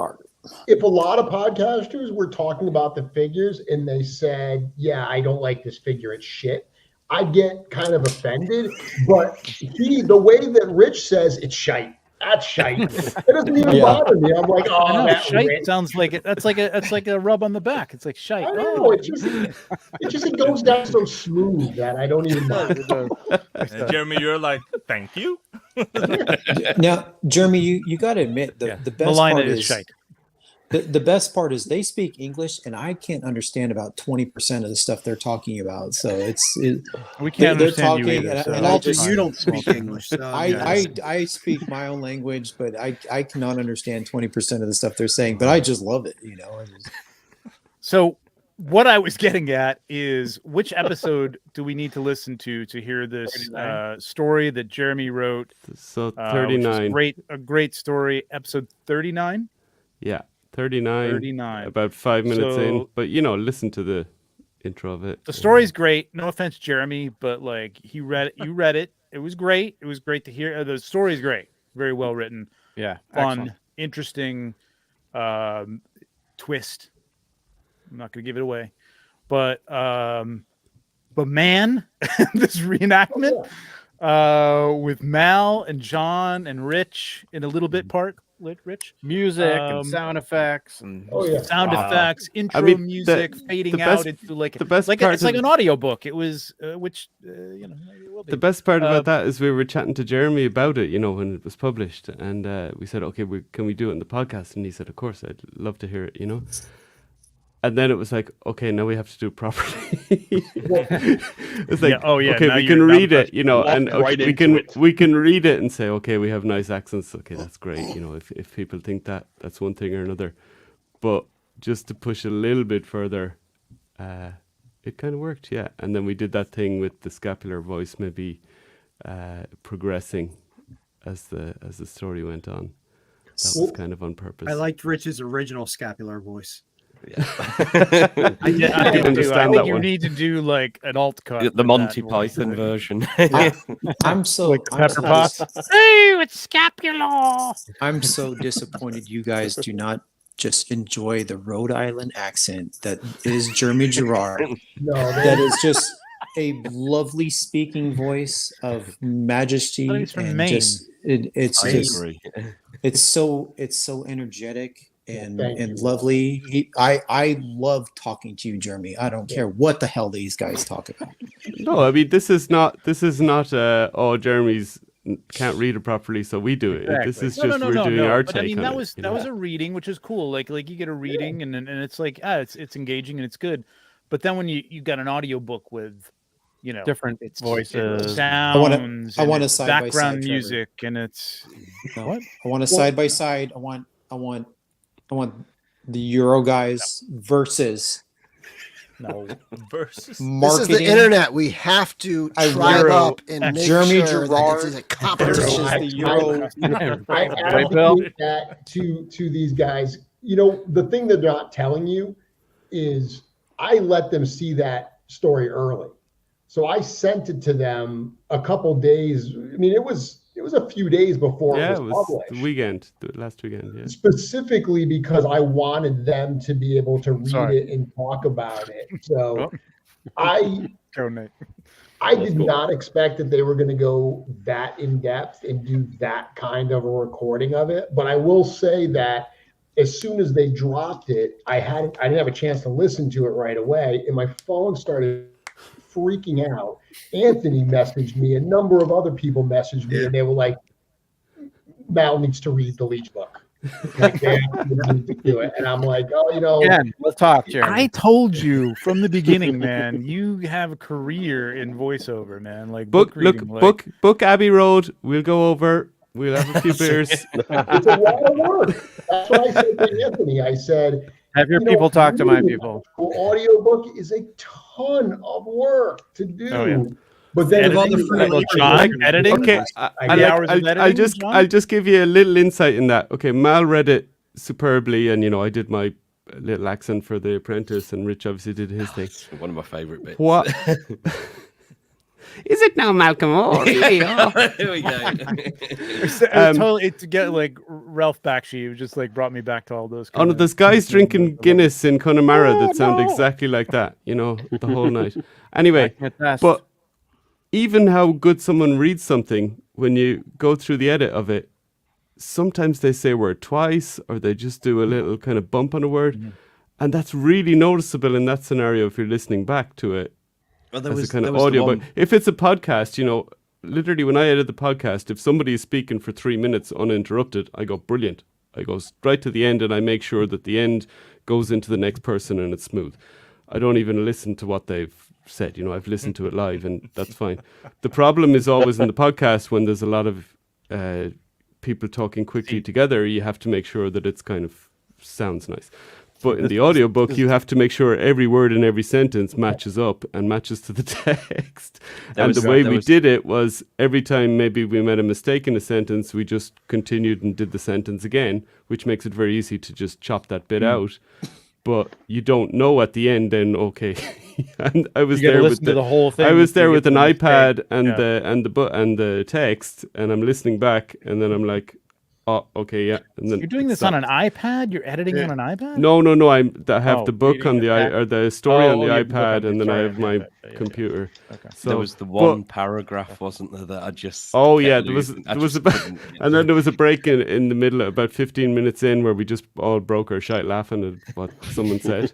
if a lot of podcasters were talking about the figures and they said, "Yeah, I don't like this figure. It's shit," I get kind of offended, but the way that Rich says it's shite, that's shite. It doesn't even bother me. I'm like, oh, that shite sounds like it. That's like a rub on the back. It's like shite. I know. It goes down so smooth that I don't even mind. Jeremy, you're like, thank you. Now, Jeremy, you got to admit the best part is shite. The best part is they speak English, and I can't understand about 20% of the stuff they're talking about. So we can't they're understand talking, you either, and I just you don't speak English. So I speak my own language, but I cannot understand 20% of the stuff they're saying. But I just love it, So what I was getting at is, which episode do we need to listen to hear this story that Jeremy wrote? So 39, a great story. Episode 39. Yeah. 39, about 5 minutes in, but listen to the intro of it. The story's great. No offense, Jeremy, but like you read it. It was great. It was great to hear. The story's great. Very well written. Yeah. Fun, Excellent. Interesting twist. I'm not gonna give it away. But man, this reenactment with Mal and John and Rich in a little bit part. Rich music and sound effects and sound effects, intro music fading out into like the best part. It's like an audiobook. It was the best part about that is we were chatting to Jeremy about it, when it was published, and we said, okay, can we do it in the podcast? And he said, of course, I'd love to hear it, And then it was like, okay, now we have to do it properly. It's like, okay, we can read it, and we can read it and say, okay, we have nice accents. Okay, that's great. If people think that's one thing or another, but just to push a little bit further, it kind of worked, yeah. And then we did that thing with the scapular voice, maybe progressing as the story went on. That was kind of on purpose. I liked Rich's original scapular voice. Yeah. I did understand that. You need to do like an alt cut, the Monty Python version. I'm so like Pepper Potts. Hey, it's scapular. I'm so disappointed you guys do not just enjoy the Rhode Island accent that is Jeremy Gerard. That is just a lovely speaking voice of majesty and Maine. just it's so energetic and lovely. I love talking to you, Jeremy. I don't care what the hell these guys talk about. No, I mean this is not Jeremy's can't read it properly, so we do it. Exactly. This is just we're doing our take. I mean, that on was it, that was a reading, which is cool. Like you get a reading, and it's like it's engaging and it's good. But then when you got an audiobook with different voices, sounds, I want a side by background side, music, and it's what I want a side by side. I want the Euro guys versus versus marketing. This is the internet. We have to tribe up and make Jeremy sure Gerard that it's a competition. versus the Euro. I advocate that to these guys. You know, the thing that they're not telling you is I let them see that story early. So I sent it to them a couple days. I mean, it was a few days before it was published. Last weekend. Yeah. Specifically because I wanted them to be able to read it and talk about it. So I did not expect that they were going to go that in depth and do that kind of a recording of it. But I will say that as soon as they dropped it, I didn't have a chance to listen to it right away, and my phone started freaking out. Anthony messaged me, a number of other people messaged me, and they were like, Mal needs to read the Leech book. Like, they need to do it. And I'm like, oh, you know. Yeah, let's talk, Jeremy. I told you from the beginning, man, you have a career in voiceover, man. Like book Abbey Road. We'll go over. We'll have a few beers. It's a lot of work. That's what I said to Anthony. I said, have your people talk to my people. Audiobook is a ton of work to do. Oh, yeah. But then editing. Okay, I'll just give you a little insight in that. Okay, Mal read it superbly, and I did my little accent for The Apprentice, and Rich obviously did his thing. One of my favourite bits. What? Is it now, Malcolm? Oh, here we go. Totally to get like Ralph Bakshi, just like brought me back to all those. Oh no, there's guys drinking Guinness in Connemara that sound exactly like that. The whole night. Anyway, but even how good someone reads something, when you go through the edit of it, sometimes they say a word twice, or they just do a little kind of bump on a word, and that's really noticeable in that scenario if you're listening back to it. Well, as a kind of audio, but if it's a podcast, literally when I edit the podcast, if somebody is speaking for 3 minutes uninterrupted, I go brilliant. I go right to the end, and I make sure that the end goes into the next person and it's smooth. I don't even listen to what they've said. I've listened to it live, and that's fine. The problem is always in the podcast when there's a lot of people talking quickly together. You have to make sure that it's kind of sounds nice. But in the audiobook, you have to make sure every word in every sentence matches up and matches to the text. And the way we did it was every time maybe we made a mistake in a sentence, we just continued and did the sentence again, which makes it very easy to just chop that bit out. But you don't know at the end then, okay. And I was there with the whole thing. I was there with an iPad and the text, and I'm listening back, and then I'm like, oh, okay, yeah. And then you're doing this on an iPad? You're editing on an iPad? No. I have the book on the story on the iPad, and then I have my computer. Okay. So there was the one paragraph, wasn't there, that I just. Oh yeah, there was and then there was a break in the middle, about 15 minutes in, where we just all broke our shite laughing at what someone said.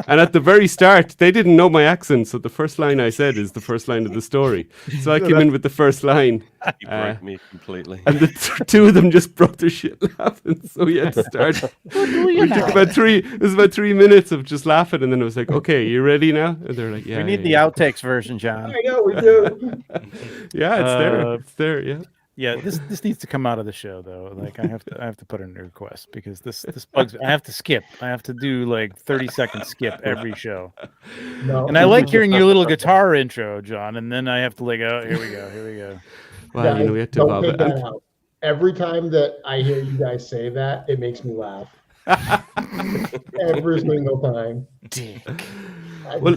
And at the very start, they didn't know my accent, so the first line I said is the first line of the story. So I came in with the first line. You broke me completely. And the two of them just broke their shit laughing, so we had to start. We took about 3 minutes of just laughing, and then it was like, okay, you ready now? And they're like, yeah. We need the outtakes version, John. I know we do. Yeah, it's there. It's there. Yeah. Yeah, this needs to come out of the show though. Like I have to put in a request because this bugs me. I have to skip. I have to do like 30-second skip every show. No. And I like hearing your little guitar intro, John, and then I have to like, oh, here we go. Well, we have to don't take that out. Every time that I hear you guys say that, it makes me laugh. Every single time. Dick. Well,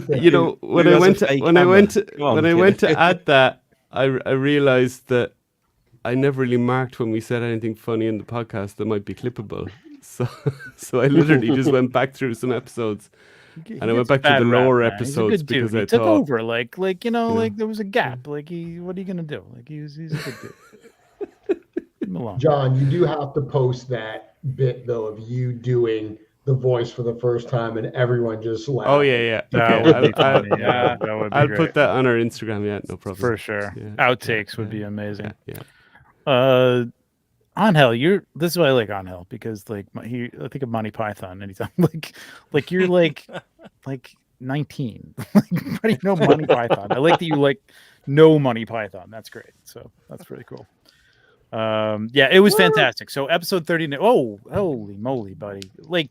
when I went to add that, I realized that I never really marked when we said anything funny in the podcast that might be clippable. So I literally just went back through some episodes, and I went back to the lower episodes because I took over. Like there was a gap. Like what are you gonna do? Like he's a good dude. John, you do have to post that bit though of you doing the voice for the first time and everyone just laughing. Oh yeah. Okay, I'll put that on our Instagram. Yeah, no problem. For sure. Yeah. Outtakes would be amazing. Yeah. Angel, this is why I like Angel, because like I think of Monty Python anytime. Like you're like 19. Like you already know Monty Python. I like that you know Monty Python. That's great. So that's really cool. It was fantastic. So episode 30. Oh, holy moly, buddy! Like,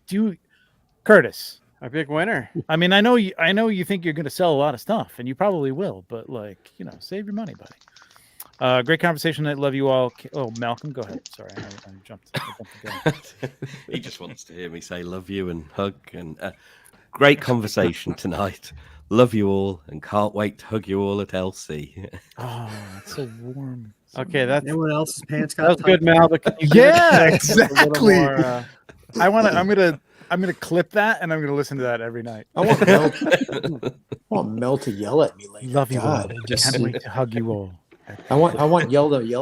Curtis, our big winner. I mean, I know you think you're going to sell a lot of stuff, and you probably will, but like, save your money, buddy. Great conversation. I love you all. Oh, Malcolm, go ahead. Sorry, I jumped the gun. He just wants to hear me say love you and hug, and great conversation tonight. Love you all, and can't wait to hug you all at LC. Oh, that's so warm. Okay, that's anyone else's pants got. That was good, Mal. But yeah, exactly. More, I'm gonna clip that, and I'm gonna listen to that every night. I want Mel to yell at me later. Love you God, all. Can't wait to hug you all. I want yell at me.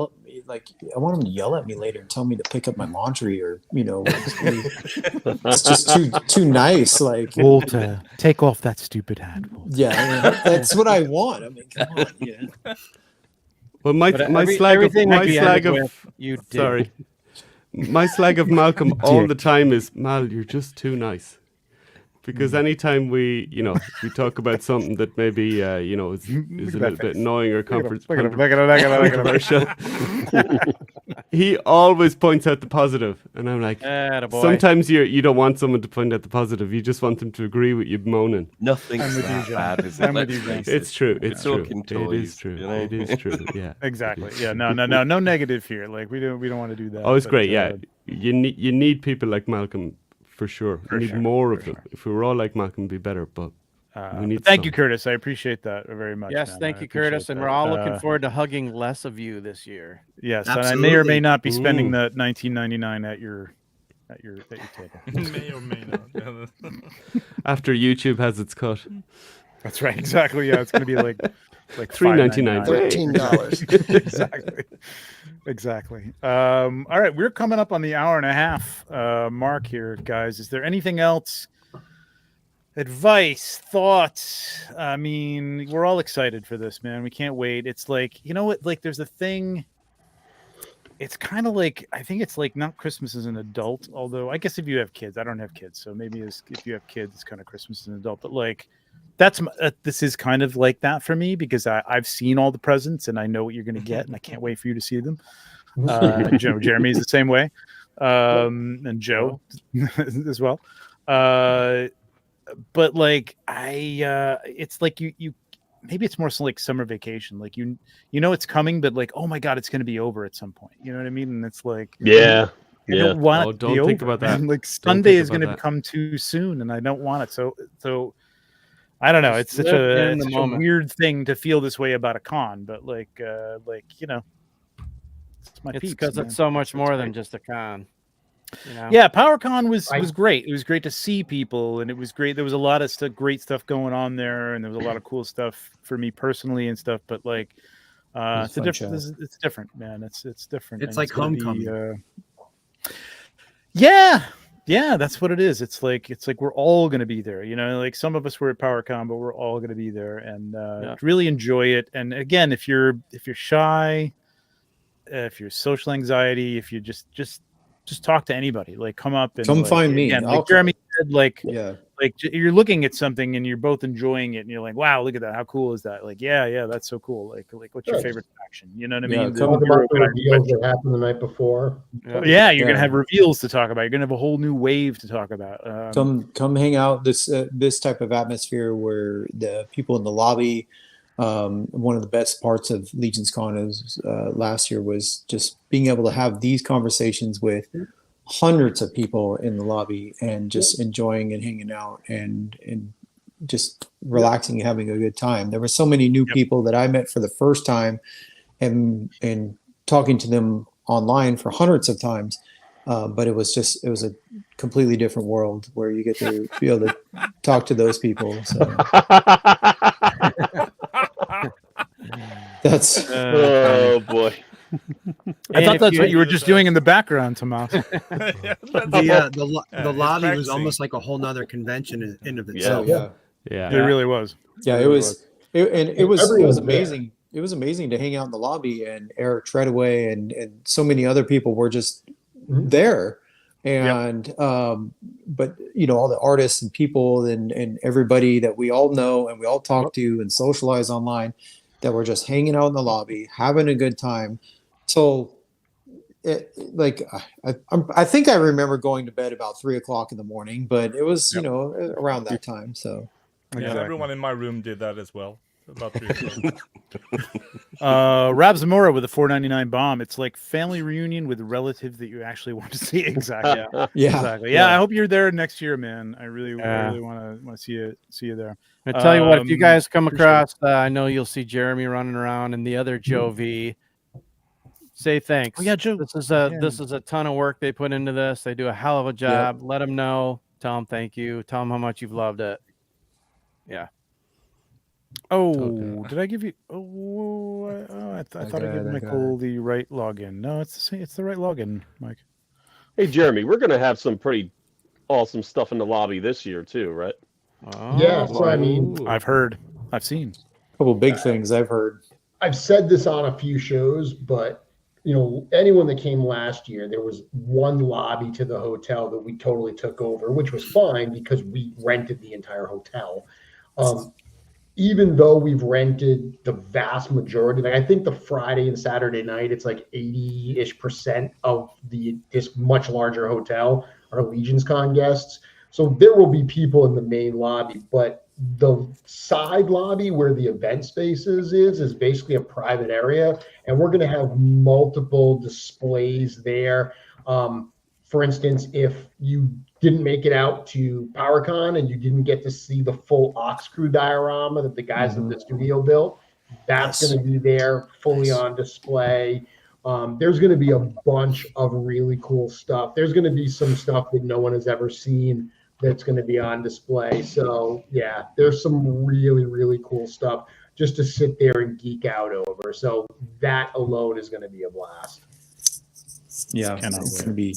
Like, I want him to yell at me later and tell me to pick up my laundry, or it's just too nice. Like, Walter, take off that stupid hat. Walter. Yeah, that's what I want. I mean, come on, yeah. Well, my slag of Malcolm all the time is, Mal, you're just too nice. Because anytime we talk about something that maybe is a little bit annoying or controversial, he always points out the positive, and I'm like, sometimes you don't want someone to point out the positive; you just want them to agree with you moaning. Nothing's that bad, is it? It's true. It's true. Toys, it is true. It is true. Yeah, exactly. Yeah, no negative here. Like we don't want to do that. Oh, it's great. Yeah, you need people like Malcolm. For sure. We need more of them. If we were all like Malcolm, it'd be better. But we need thank you, Curtis. I appreciate that very much. Yes, man. Thank you, Curtis. And we're all looking forward to hugging less of you this year. Yes, absolutely. And I may or may not be spending the $19.99 at your table. May or may not. After YouTube has its cut. That's right. Exactly. Yeah, it's going to be like $13. Exactly. All right, we're coming up on the hour and a half mark here, guys. Is there anything else? Advice, thoughts? I mean, we're all excited for this, man. We can't wait. It's like, what? Like, there's a thing. It's kind of like, I think it's like not Christmas as an adult, although I guess if you have kids, I don't have kids, so maybe if you have kids, it's kind of Christmas as an adult. But like, this is kind of like that for me because I've seen all the presents and I know what you're going to get, and I can't wait for you to see them. Jeremy's the same way, and Joe as well. But like it's like you maybe it's more so like summer vacation. Like you know it's coming, but like, oh my god, it's going to be over at some point. You know what I mean? And it's like yeah. don't want it to don't be think over, about that. Man. Like Sunday is going to become too soon, and I don't want it. So. I don't know. It's such a weird thing to feel this way about a con, but it's my peeps, because it's so much more than just a con. Yeah, PowerCon was great. It was great to see people, and it was great. There was a lot of great stuff going on there, and there was a lot of cool stuff for me personally and stuff. But like, it's different, man. It's different. It's like homecoming. Yeah, that's what it is. It's like we're all going to be there. Like some of us were at PowerCon, but we're all going to be there and really enjoy it. And again, if you're shy, if you're social anxiety, if you just talk to anybody, like come up and find me. Again, like Jeremy said, like you're looking at something and you're both enjoying it, and you're like, wow, look at that, how cool is that? Like, yeah, that's so cool. Like what's your favorite faction? You know what I mean? Talk about the reveals that happened the night before. Yeah, you're gonna have reveals to talk about. You're gonna have a whole new wave to talk about. Come hang out this type of atmosphere where the people in the lobby. One of the best parts of Legions Con is last year was just being able to have these conversations with hundreds of people in the lobby and just enjoying and hanging out and just relaxing and having a good time. There were so many new people that I met for the first time and talking to them online for hundreds of times. But it was a completely different world where you get to be able to talk to those people. So. That's oh boy. I thought that's what you were just doing in the background, Tomas. The lobby was almost like a whole nother convention in of itself. Yeah, it really was. Yeah, it was. It was amazing. It was amazing to hang out in the lobby, and Eric Treadaway and so many other people were just there. And but all the artists and people and everybody that we all know and we all talk to and socialize online, that were just hanging out in the lobby, having a good time. So I think I remember going to bed about 3:00 in the morning, but it was around that time. So yeah, everyone in my room did that as well. About 3:00. Rab Zamora with a $4.99 bomb. It's like family reunion with relatives that you actually want to see. Exactly. Exactly. Yeah, I hope you're there next year, man. I really want to see you there. I tell you what, if you guys come across, I know you'll see Jeremy running around and the other Joe V. Say thanks. Oh yeah, Joe. This is a ton of work they put into this. They do a hell of a job. Let them know. Tell them thank you. Tell them how much you've loved it. Yeah. Oh, did I give you? I thought I gave Michael the right login. No, it's the right login, Mike. Hey, Jeremy, we're gonna have some pretty awesome stuff in the lobby this year too, right? Yeah. So I mean, I've heard, I've seen a couple big things I've heard. I've said this on a few shows, but anyone that came last year, there was one lobby to the hotel that we totally took over, which was fine because we rented the entire hotel. Even though we've rented the vast majority, like I think the Friday and Saturday night, it's like 80-ish% of this much larger hotel are Legions Con guests. So there will be people in the main lobby, but the side lobby where the event spaces is basically a private area, and we're going to have multiple displays there. For instance, if you didn't make it out to PowerCon and you didn't get to see the full Ox Crew diorama that the guys at the studio built, that's going to be there fully on display. There's going to be a bunch of really cool stuff. There's going to be some stuff that no one has ever seen that's going to be on display. So yeah, there's some really, really cool stuff just to sit there and geek out over. So that alone is going to be a blast. Yeah, it's gonna be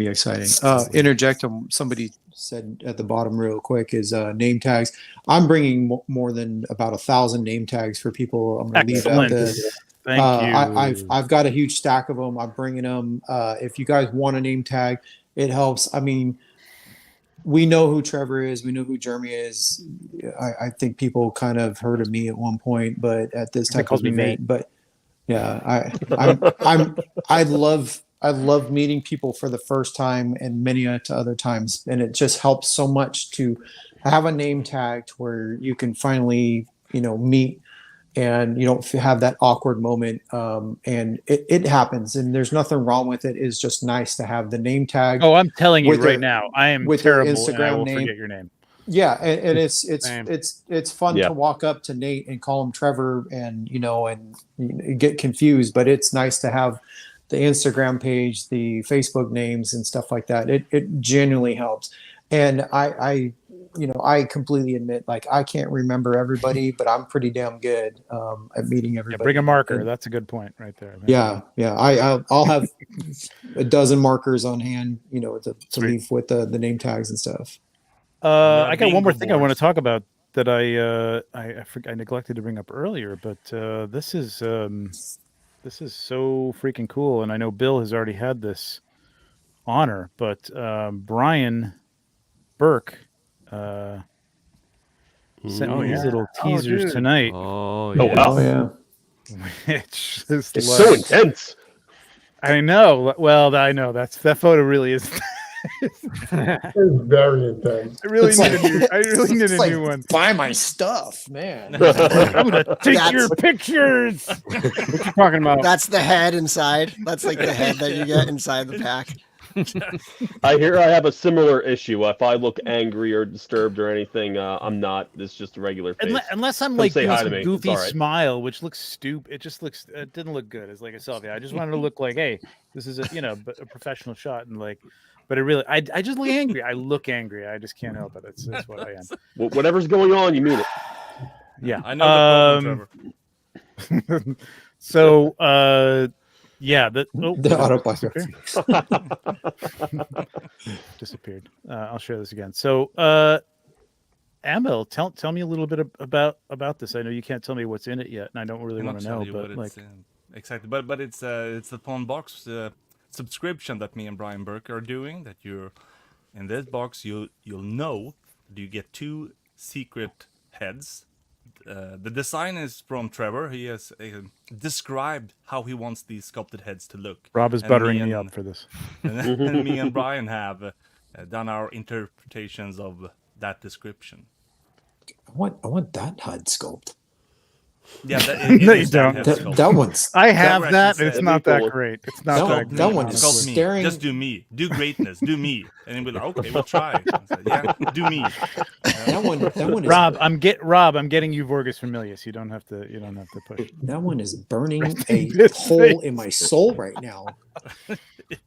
exciting. Interject on somebody said at the bottom real quick is name tags. I'm bringing more than about 1,000 name tags for people. I'm gonna leave at the. Thank you. I've got a huge stack of them. I'm bringing them. If you guys want a name tag, it helps. I mean, we know who Trevor is. We know who Jeremy is. I think people kind of heard of me at one point, but at this type of event. But yeah, I love meeting people for the first time and many other times, and it just helps so much to have a name tag to where you can finally meet and you don't have that awkward moment. And it happens, and there's nothing wrong with it. It's just nice to have the name tag. Oh, I'm telling you right now, I am with terrible, Instagram and I will name. forget your name. Yeah, and it's fun to walk up to Nate and call him Trevor, and get confused, but it's nice to have the Instagram page, the Facebook names and stuff like that. It genuinely helps. And I completely admit, like, I can't remember everybody, but I'm pretty damn good at meeting everybody. Yeah, bring a marker. That's a good point right there. Yeah. I'll have a dozen markers on hand, to leave with the name tags and stuff. I got one more thing I want to talk about that I neglected to bring up earlier, but this is so freaking cool, and I know Bill has already had this honor, but Brian Burke sent me these little teasers tonight. Oh yeah. Which is it's so intense. I know. Well, I know that photo really is. It's very intense. I really need a new one. Buy my stuff, man. I'm gonna take your pictures. What you talking about? That's the head inside. That's like the head that you get inside the pack. I have a similar issue. If I look angry or disturbed or anything, I'm not. It's just a regular face. Unless I'm like doing some goofy smile, which looks stupid. It didn't look good as like a selfie. I just wanted to look like, hey, this is a professional shot, and like. But I just look angry. I look angry. I just can't help it. That's what I am. Whatever's going on, you mean it. Yeah, I know. So, yeah. The autobiography disappeared. I'll share this again. So, Amel, tell me a little bit about this. I know you can't tell me what's in it yet, and I don't really want to know. But like, exactly. But it's the pawn box. Subscription that me and Brian Burke are doing, that you're in this box, you'll know that you get 2 secret heads the design is from Trevor. He has described how he wants these sculpted heads to look. Rob is buttering me up for this. And me and Brian have done our interpretations of that description. I want that HUD sculpt. Yeah, no, you don't. That one's. I have that. It's not that great. It's not that great. That one is staring. Just do me. Do greatness. Do me. And then we're like, okay, we'll try. Said, yeah, do me. That one is. Rob, I'm getting you Vorgus Familius. You don't have to push. That one is burning a hole in my soul right now.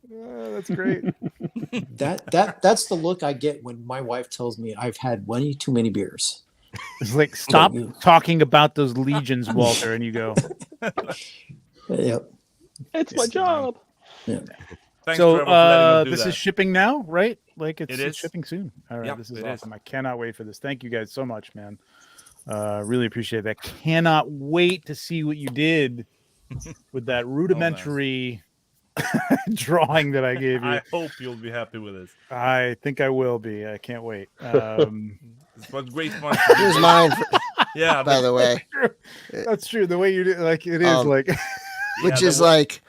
That's great. That's the look I get when my wife tells me I've had way too many beers. It's like, stop talking about those legions, Walter, and you go. Yep. It's my job. Yeah. Thanks, So Trevor, for letting us do this that. is shipping now, right? Like it's is. shipping soon. All right, Yep, this is it awesome. is. I cannot wait for this. Thank you guys so much, man. Really appreciate that. Cannot wait to see what you did with that rudimentary drawing that I gave you. I hope you'll be happy with this. I think I will be. I can't wait. It was great fun. Here's mine. Yeah, By the way, that's true. The way you do, like, it is like, which is like,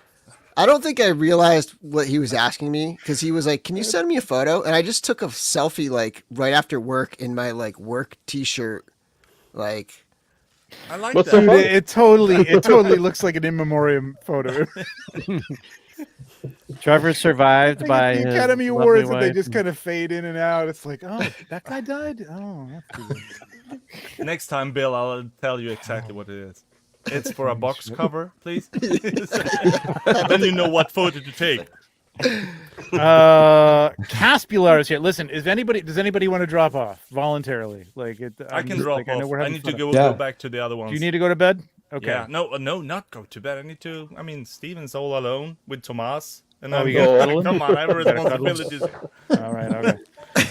I don't think I realized what he was asking me, because he was like, "Can you send me a photo?" And I just took a selfie like right after work in my like work T-shirt, like. I like What's that. the Dude, it totally looks like an in memoriam photo. Trevor survived by the his Academy lovely Awards, and they wife. just kind of fade in and out. It's like, oh, that guy died. Oh, that's good. Next time, Bill, I'll tell you exactly what it is. It's for a box cover, please. Then you know what photo to take. Caspular is here. Listen, does anybody want to drop off voluntarily? Like I can drop off. I need to go back to the other ones. Do you need to go to bed? Okay. Yeah. No, not go to bed. I need to. I mean, Steven's all alone with Tomas, and we I'm gotta cuddle him? come on, I have responsibilities. All right. Okay.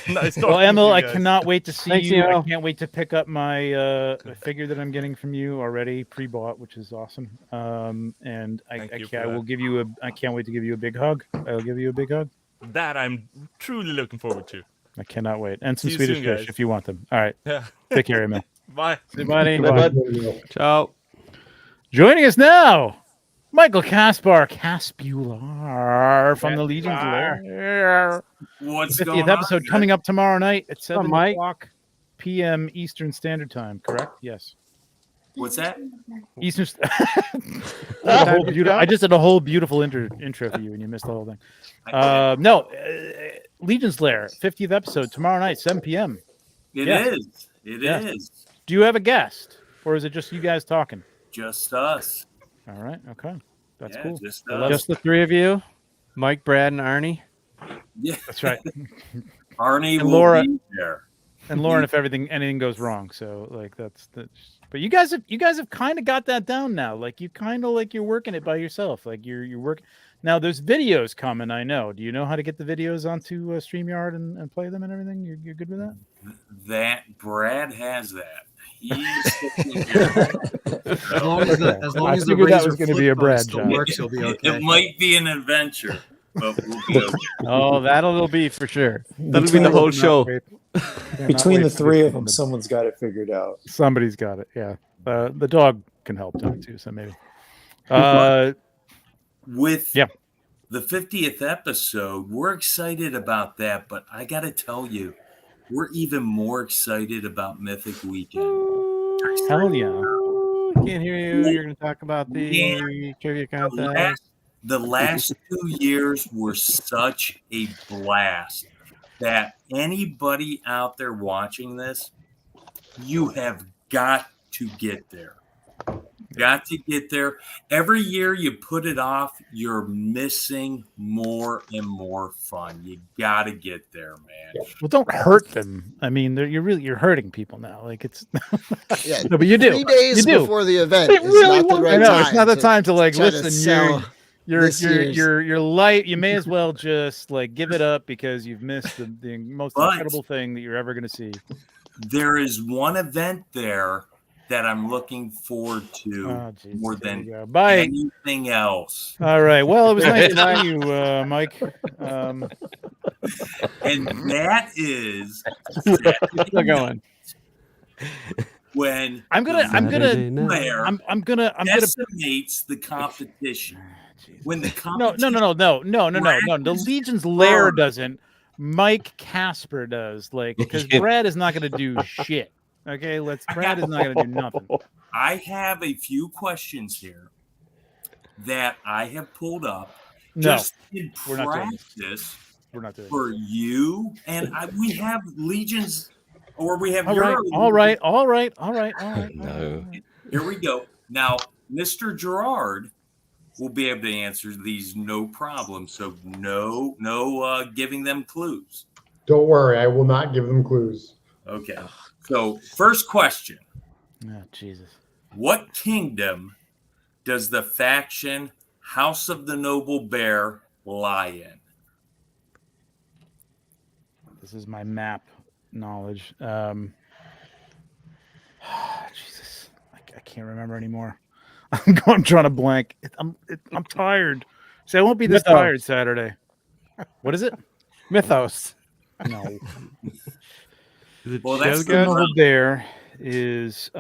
Nice Well, talking to Emil, you I guys. cannot wait to see Thanks, you. I Emil. can't wait to pick up my figure that I'm getting from you already pre-bought, which is awesome. And I Thank you can't for I can't wait to give you a big hug. I'll give you a big hug. That I'm truly looking forward to. I cannot wait. And some See you Swedish soon, fish guys. if you want them. All right. Yeah. Take care, Emil. Bye. Hey, buddy. Ciao. Joining us now, Michael Caspar from the Legions Lair. What's 50th going episode on? coming up tomorrow night at 7 Mike? o'clock p.m. Eastern Standard Time, correct? Yes. What's that? Eastern. I just did a whole beautiful intro for you, and you missed the whole thing. No, Legion's Lair, 50th episode tomorrow night, 7 p.m. It Yes. is. It Yes. is. Do you have a guest, or is it just you guys talking? Just us. All right. Okay. That's Yeah, cool. just I love Just the three of you, Mike, Brad, and Arnie. Yeah. That's right. Arnie And will Laura- be there. And Lauren, if anything goes wrong, so like that's. But you guys have kind of got that down now. Like you kind of like you're working it by yourself. Like you're working. Now there's videos coming. I know. Do you know how to get the videos onto StreamYard and play them and everything? You're good with that. That Brad has that. He's As long as the I Razor figured that was flip gonna be a phone Brad still job. works, you'll be okay. It might be an adventure, but we'll be okay. Oh, that'll be for sure. That'll be the whole show. Between the three of them, someone's got it figured out. Somebody's got it. Yeah. The dog can help too. So maybe. With Yeah. the 50th episode, we're excited about that, but I got to tell you, we're even more excited about Mythic Weekend. Hell yeah. Can't hear you. You're going to talk about the trivia contest. The last 2 years were such a blast that anybody out there watching this, you have got to get there. Got to get there. Every year you put it off, you're missing more and more fun. You got to get there, man. Well, don't hurt them. I mean, you're hurting people now. Like it's. Yeah. No, but you do. 3 days You do. before the event. It is really not the was. right I know time it's not the time to like try to listen. sell this year's- Your life. You may as well just like give it up because you've missed the most But- incredible thing that you're ever going to see. There is one event there that I'm looking forward to Oh, Jesus, more there than you go. Bye. anything else. All right. Well, it was nice to see you, Mike. And that is Still going. when I'm gonna decimates the competition. When the competition no. The Legion's Lair doesn't. Mike Casper does, like, because Brad is not gonna do shit. Okay, Brad is not gonna do nothing. I have a few questions here that I have pulled up just in practice. We're not doing for you, and we have Legions, or we have all right. No. Here we go. Now, Mr. Gerard will be able to answer these no problem. So no giving them clues. Don't worry, I will not give them clues. Okay. So first question. Oh, Jesus. What kingdom does the faction House of the Noble Bear lie in? This is my map knowledge. Jesus, I can't remember anymore. I'm trying to blank. I'm tired. See, I won't be this tired Saturday. What is it? Mythos. No. Well, that's the Noble Bear is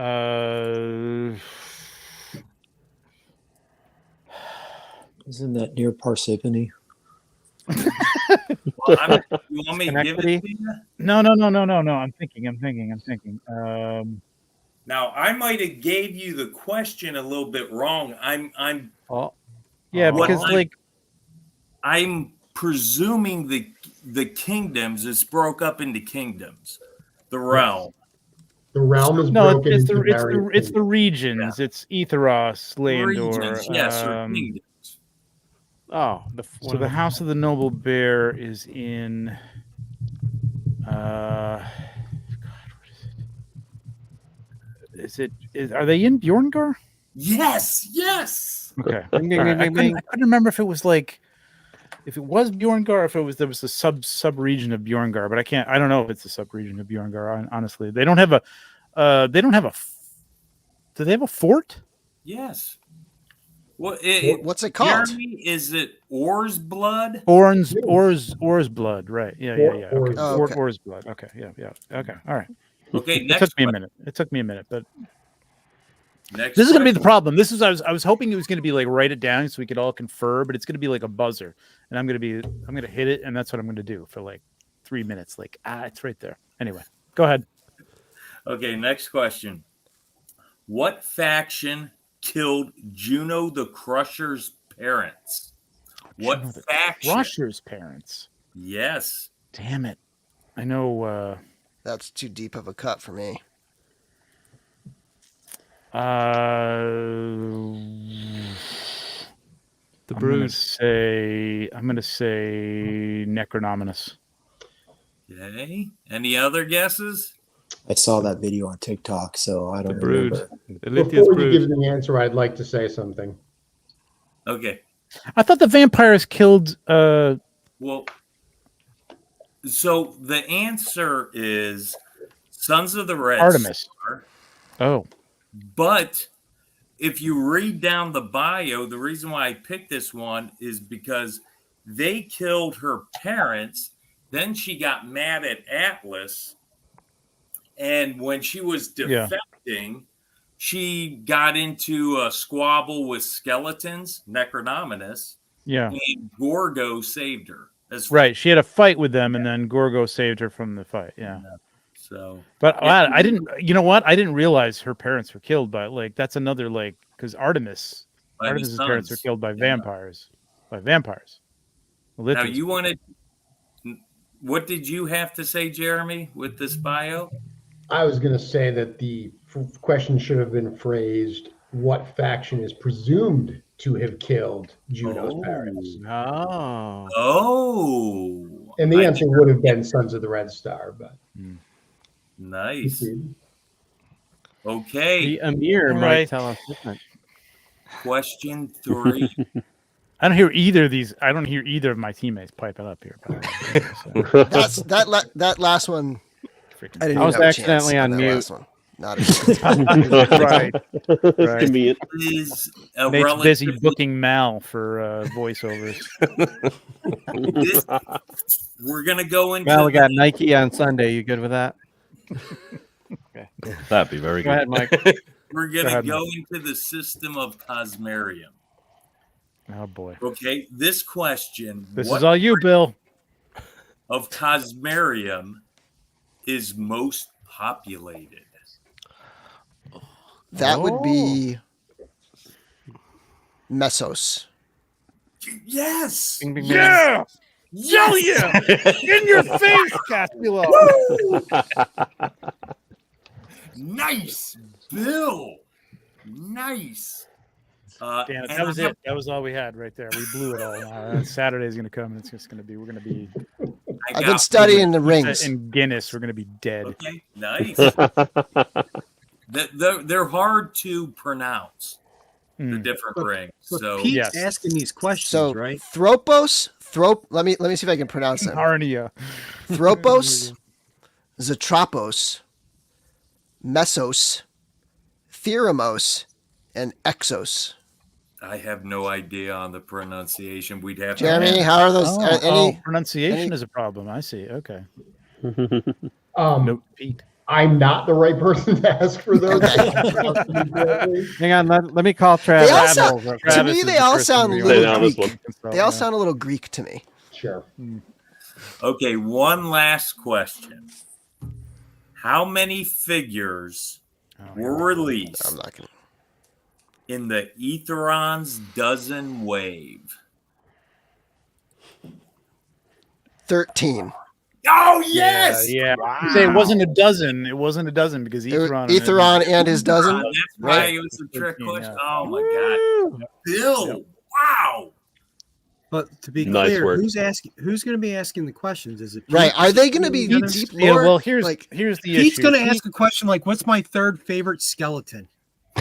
Isn't that near Parsippany? You want me to give it to you? No. I'm thinking. Now I might have gave you the question a little bit wrong. I'm presuming the kingdoms is broke up into kingdoms. The realm. The realm is broken it's the regions. Yeah. It's Etheros, Landor. Regions, yes, or kingdoms. So the House of the Noble Bear is in. God, what is it? Are they in Bjorngar? Yes. Okay. I couldn't remember if it was Bjorngar, or if there was a sub region of Bjorngar, but I don't know if it's a sub region of Bjorngar. Honestly, they don't have a. Do they have a fort? Yes. What's it called? Jeremy, is it Or's Blood? Or's Blood, right? Yeah. Okay. Or's Blood. Okay, yeah. Okay, all right. Okay, it took me a minute, but this is going to be the problem. I was hoping it was going to be like write it down so we could all confer, but it's going to be like a buzzer, and I'm going to hit it, and that's what I'm going to do for like 3 minutes. Like it's right there. Anyway, go ahead. Okay, next question. What faction killed Juno the Crusher's parents? What faction? Crusher's parents? Yes. Damn it. I know. That's too deep of a cut for me. The Brood. I'm gonna say Necronominus. Okay. Any other guesses? I saw that video on TikTok, so I don't remember. Before you give the answer, I'd like to say something. Okay. I thought the vampires killed. Well, so the answer is Sons of the Red Artemis. Star. Oh. But if you read down the bio, the reason why I picked this one is because they killed her parents. Then she got mad at Atlas. And when she was defecting, she got into a squabble with skeletons, Necronominus. Yeah. And Gorgo saved her. Right. She had a fight with them, and then Gorgo saved her from the fight. Yeah. So, but I didn't. You know what? I didn't realize her parents were killed by that's another because Artemis's parents were killed by vampires. By vampires. Now you wanted. What did you have to say, Jeremy, with this bio? I was going to say that the question should have been phrased: what faction is presumed to have killed Juno's parents? Oh. And the answer would have been Sons of the Red Star, but. Nice. Okay. The Amir might tell us different. Question 3. I don't hear either of these. I don't hear either of my teammates piping up here. That last one. I was accidentally on mute. Not right. Convenient. Is Nate's busy booking Mal for voiceovers. We're gonna go into. Mal, we got Nike on Sunday. You good with that? Okay. That'd be very Go good. ahead, Mike. We're going to go into the system of Cosmerium. Oh, boy. Okay, this question. This is all you, Bill. Of Cosmerium is most populated? That would be Mesos. Yes. Bing, bing, Yeah. Hell yeah. In your face, Caspilo. Nice, Bill. Nice. Damn it, that was it. That was all we had right there. We blew it all. Saturday's going to come, and it's just going to be. We're going to be. I've been studying the rings. In Guinness, we're going to be dead. Okay, nice. They're hard to pronounce. The different rings. So Pete's asking these questions, right? Thropos. Let me see if I can pronounce them. Harnia. Thropos, Zatropos, Mesos, Theramos, and Exos. I have no idea on the pronunciation. We'd have Jeremy, to how are those? Pronunciation is a problem. I see. Okay. Note Pete. I'm not the right person to ask for those. Hang on, let me call Travis. They all sound, to me, they all sound a little Greek. They all sound a little Greek to me. Sure. Okay, one last question. How many figures were released I'm not gonna... in the Aetheron's dozen wave? 13. Oh, yes! Yeah. Wow. Say it wasn't a dozen. It wasn't a dozen because Aetheron and his dozen. That's right. It was a trick question. Oh, my God. Bill, wow. But to be Nice clear, work. who's going to be asking the questions? Is it Right? Are they going to be deep lore? Yeah, well, here's like the Pete's issue. Pete's going to ask a question like, "What's my third favorite skeleton?"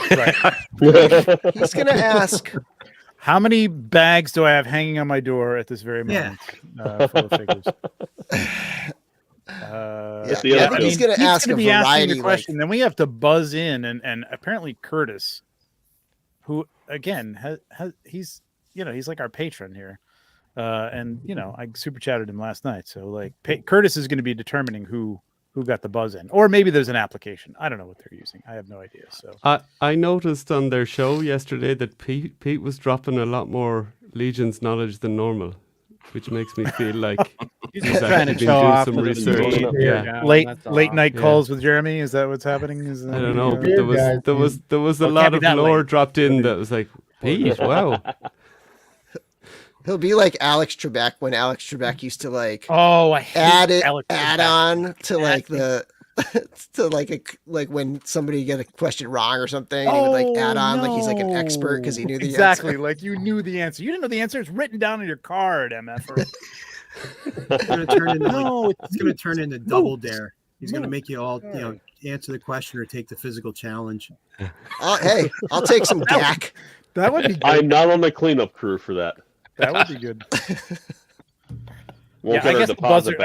Right. He's going to ask, how many bags do I have hanging on my door at this very moment? Full of figures. I think he's going to ask a variety the question. Then we have to buzz in, and apparently Curtis, who again he's like our patron here, and I super chatted him last night. So like Curtis is going to be determining who got the buzz in, or maybe there's an application. I don't know what they're using. I have no idea. So I noticed on their show yesterday that Pete was dropping a lot more Legions knowledge than normal, which makes me feel like he's trying to show off some research. Yeah. Late night calls with Jeremy. Is that what's happening? I don't know. But there was a lot of lore dropped in that was like, Pete, wow. He'll be like Alex Trebek when Alex Trebek used to like add on to like the to like when somebody get a question wrong or something, he would like add on like he's like an expert because he knew the exactly answer. Like you knew the answer. You didn't know the answer. It's written down on your card, MF. It's going to turn into it's going to turn into Double Dare. He's going to make you all answer the question or take the physical challenge. Hey, I'll take some gack. That would be good. I'm not on the cleanup crew for that. That would be good. I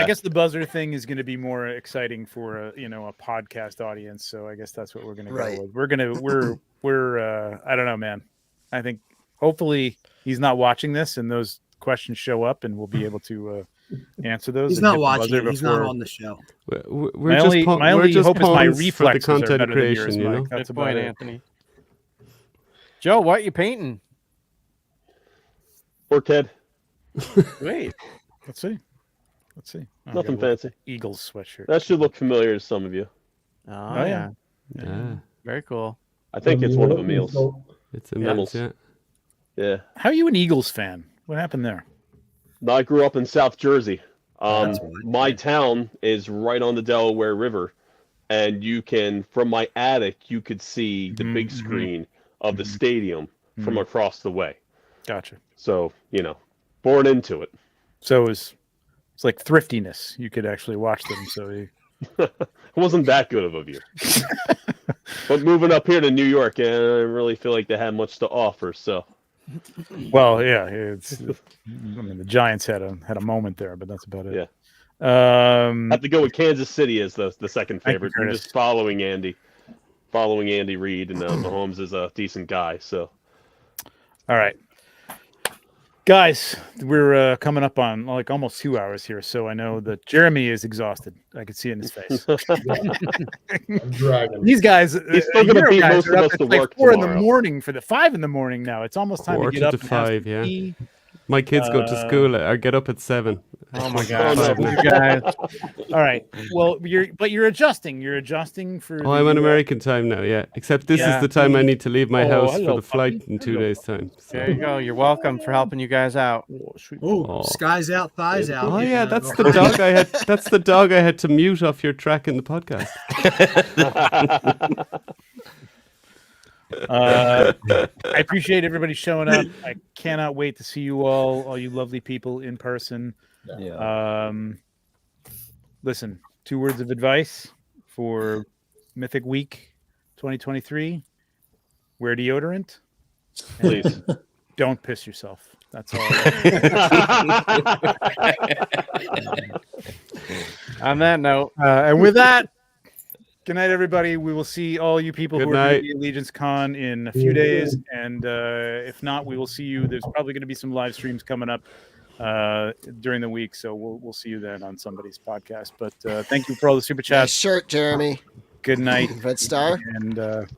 guess the buzzer thing is going to be more exciting for a podcast audience. So I guess that's what we're going to go with. We're I don't know, man. I think hopefully he's not watching this and those questions show up and we'll be able to answer those. He's not watching it. He's not on the show. My only hope is my reflexes for the content are better creation, than yours, Mike. That's good point, about it. Anthony. Joe, what are you painting? Or Ted. Wait. Let's see. Nothing fancy. Eagles sweatshirt. That should look familiar to some of you. Oh yeah. Very cool. I think it's one of Emil's. It's Emil's, yeah. How are you an Eagles fan? What happened there? I grew up in South Jersey. My town is right on the Delaware River, and you can, from my attic, you could see the big screen of the stadium from across the way. Gotcha. So, born into it. So it's like thriftiness. You could actually watch them. So it wasn't that good of a view. But moving up here to New York, I didn't really feel like they had much to offer. So, well, yeah, the Giants had a moment there, but that's about it. Yeah. I have to go with Kansas City as the second favorite. I'm just following Andy Reid, and Mahomes is a decent guy. So, all right. Guys, we're coming up on like almost 2 hours here, so I know that Jeremy is exhausted. I can see it in his face. These guys, He's still going to beat most of us to like work 4 tomorrow. in the morning for the 5 in the morning now. It's almost time to get up. To 5, yeah. Tea. My kids go to school. I get up at 7. Oh my God, you guys! All right. Well, you're adjusting. You're adjusting for. Oh, I'm on American time now. Yeah. Except this is the time I need to leave my house for the flight in 2 days' time. So. There you go. You're welcome for helping you guys out. Oh, skies out, thighs out. Oh yeah, that's the dog I had. That's the dog I had to mute off your track in the podcast. I appreciate everybody showing up. I cannot wait to see you all you lovely people in person. Yeah. Listen, 2 words of advice for Mythic Week 2023: wear deodorant. Please. Don't piss yourself. That's all. On that note, and with that, good night, everybody. We will see all you people Good who are night. going to be at Legions Con in a few days. And if not, we will see you. There's probably going to be some live streams coming up during the week. So we'll see you then on somebody's podcast. But thank you for all the super Nice chats. shirt, Jeremy. Good night. Red Star. And there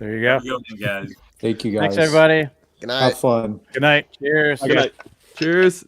you go. Guys. Thank you, guys. Thanks, everybody. Good night. Have fun. Good night. Cheers. Good night. Cheers.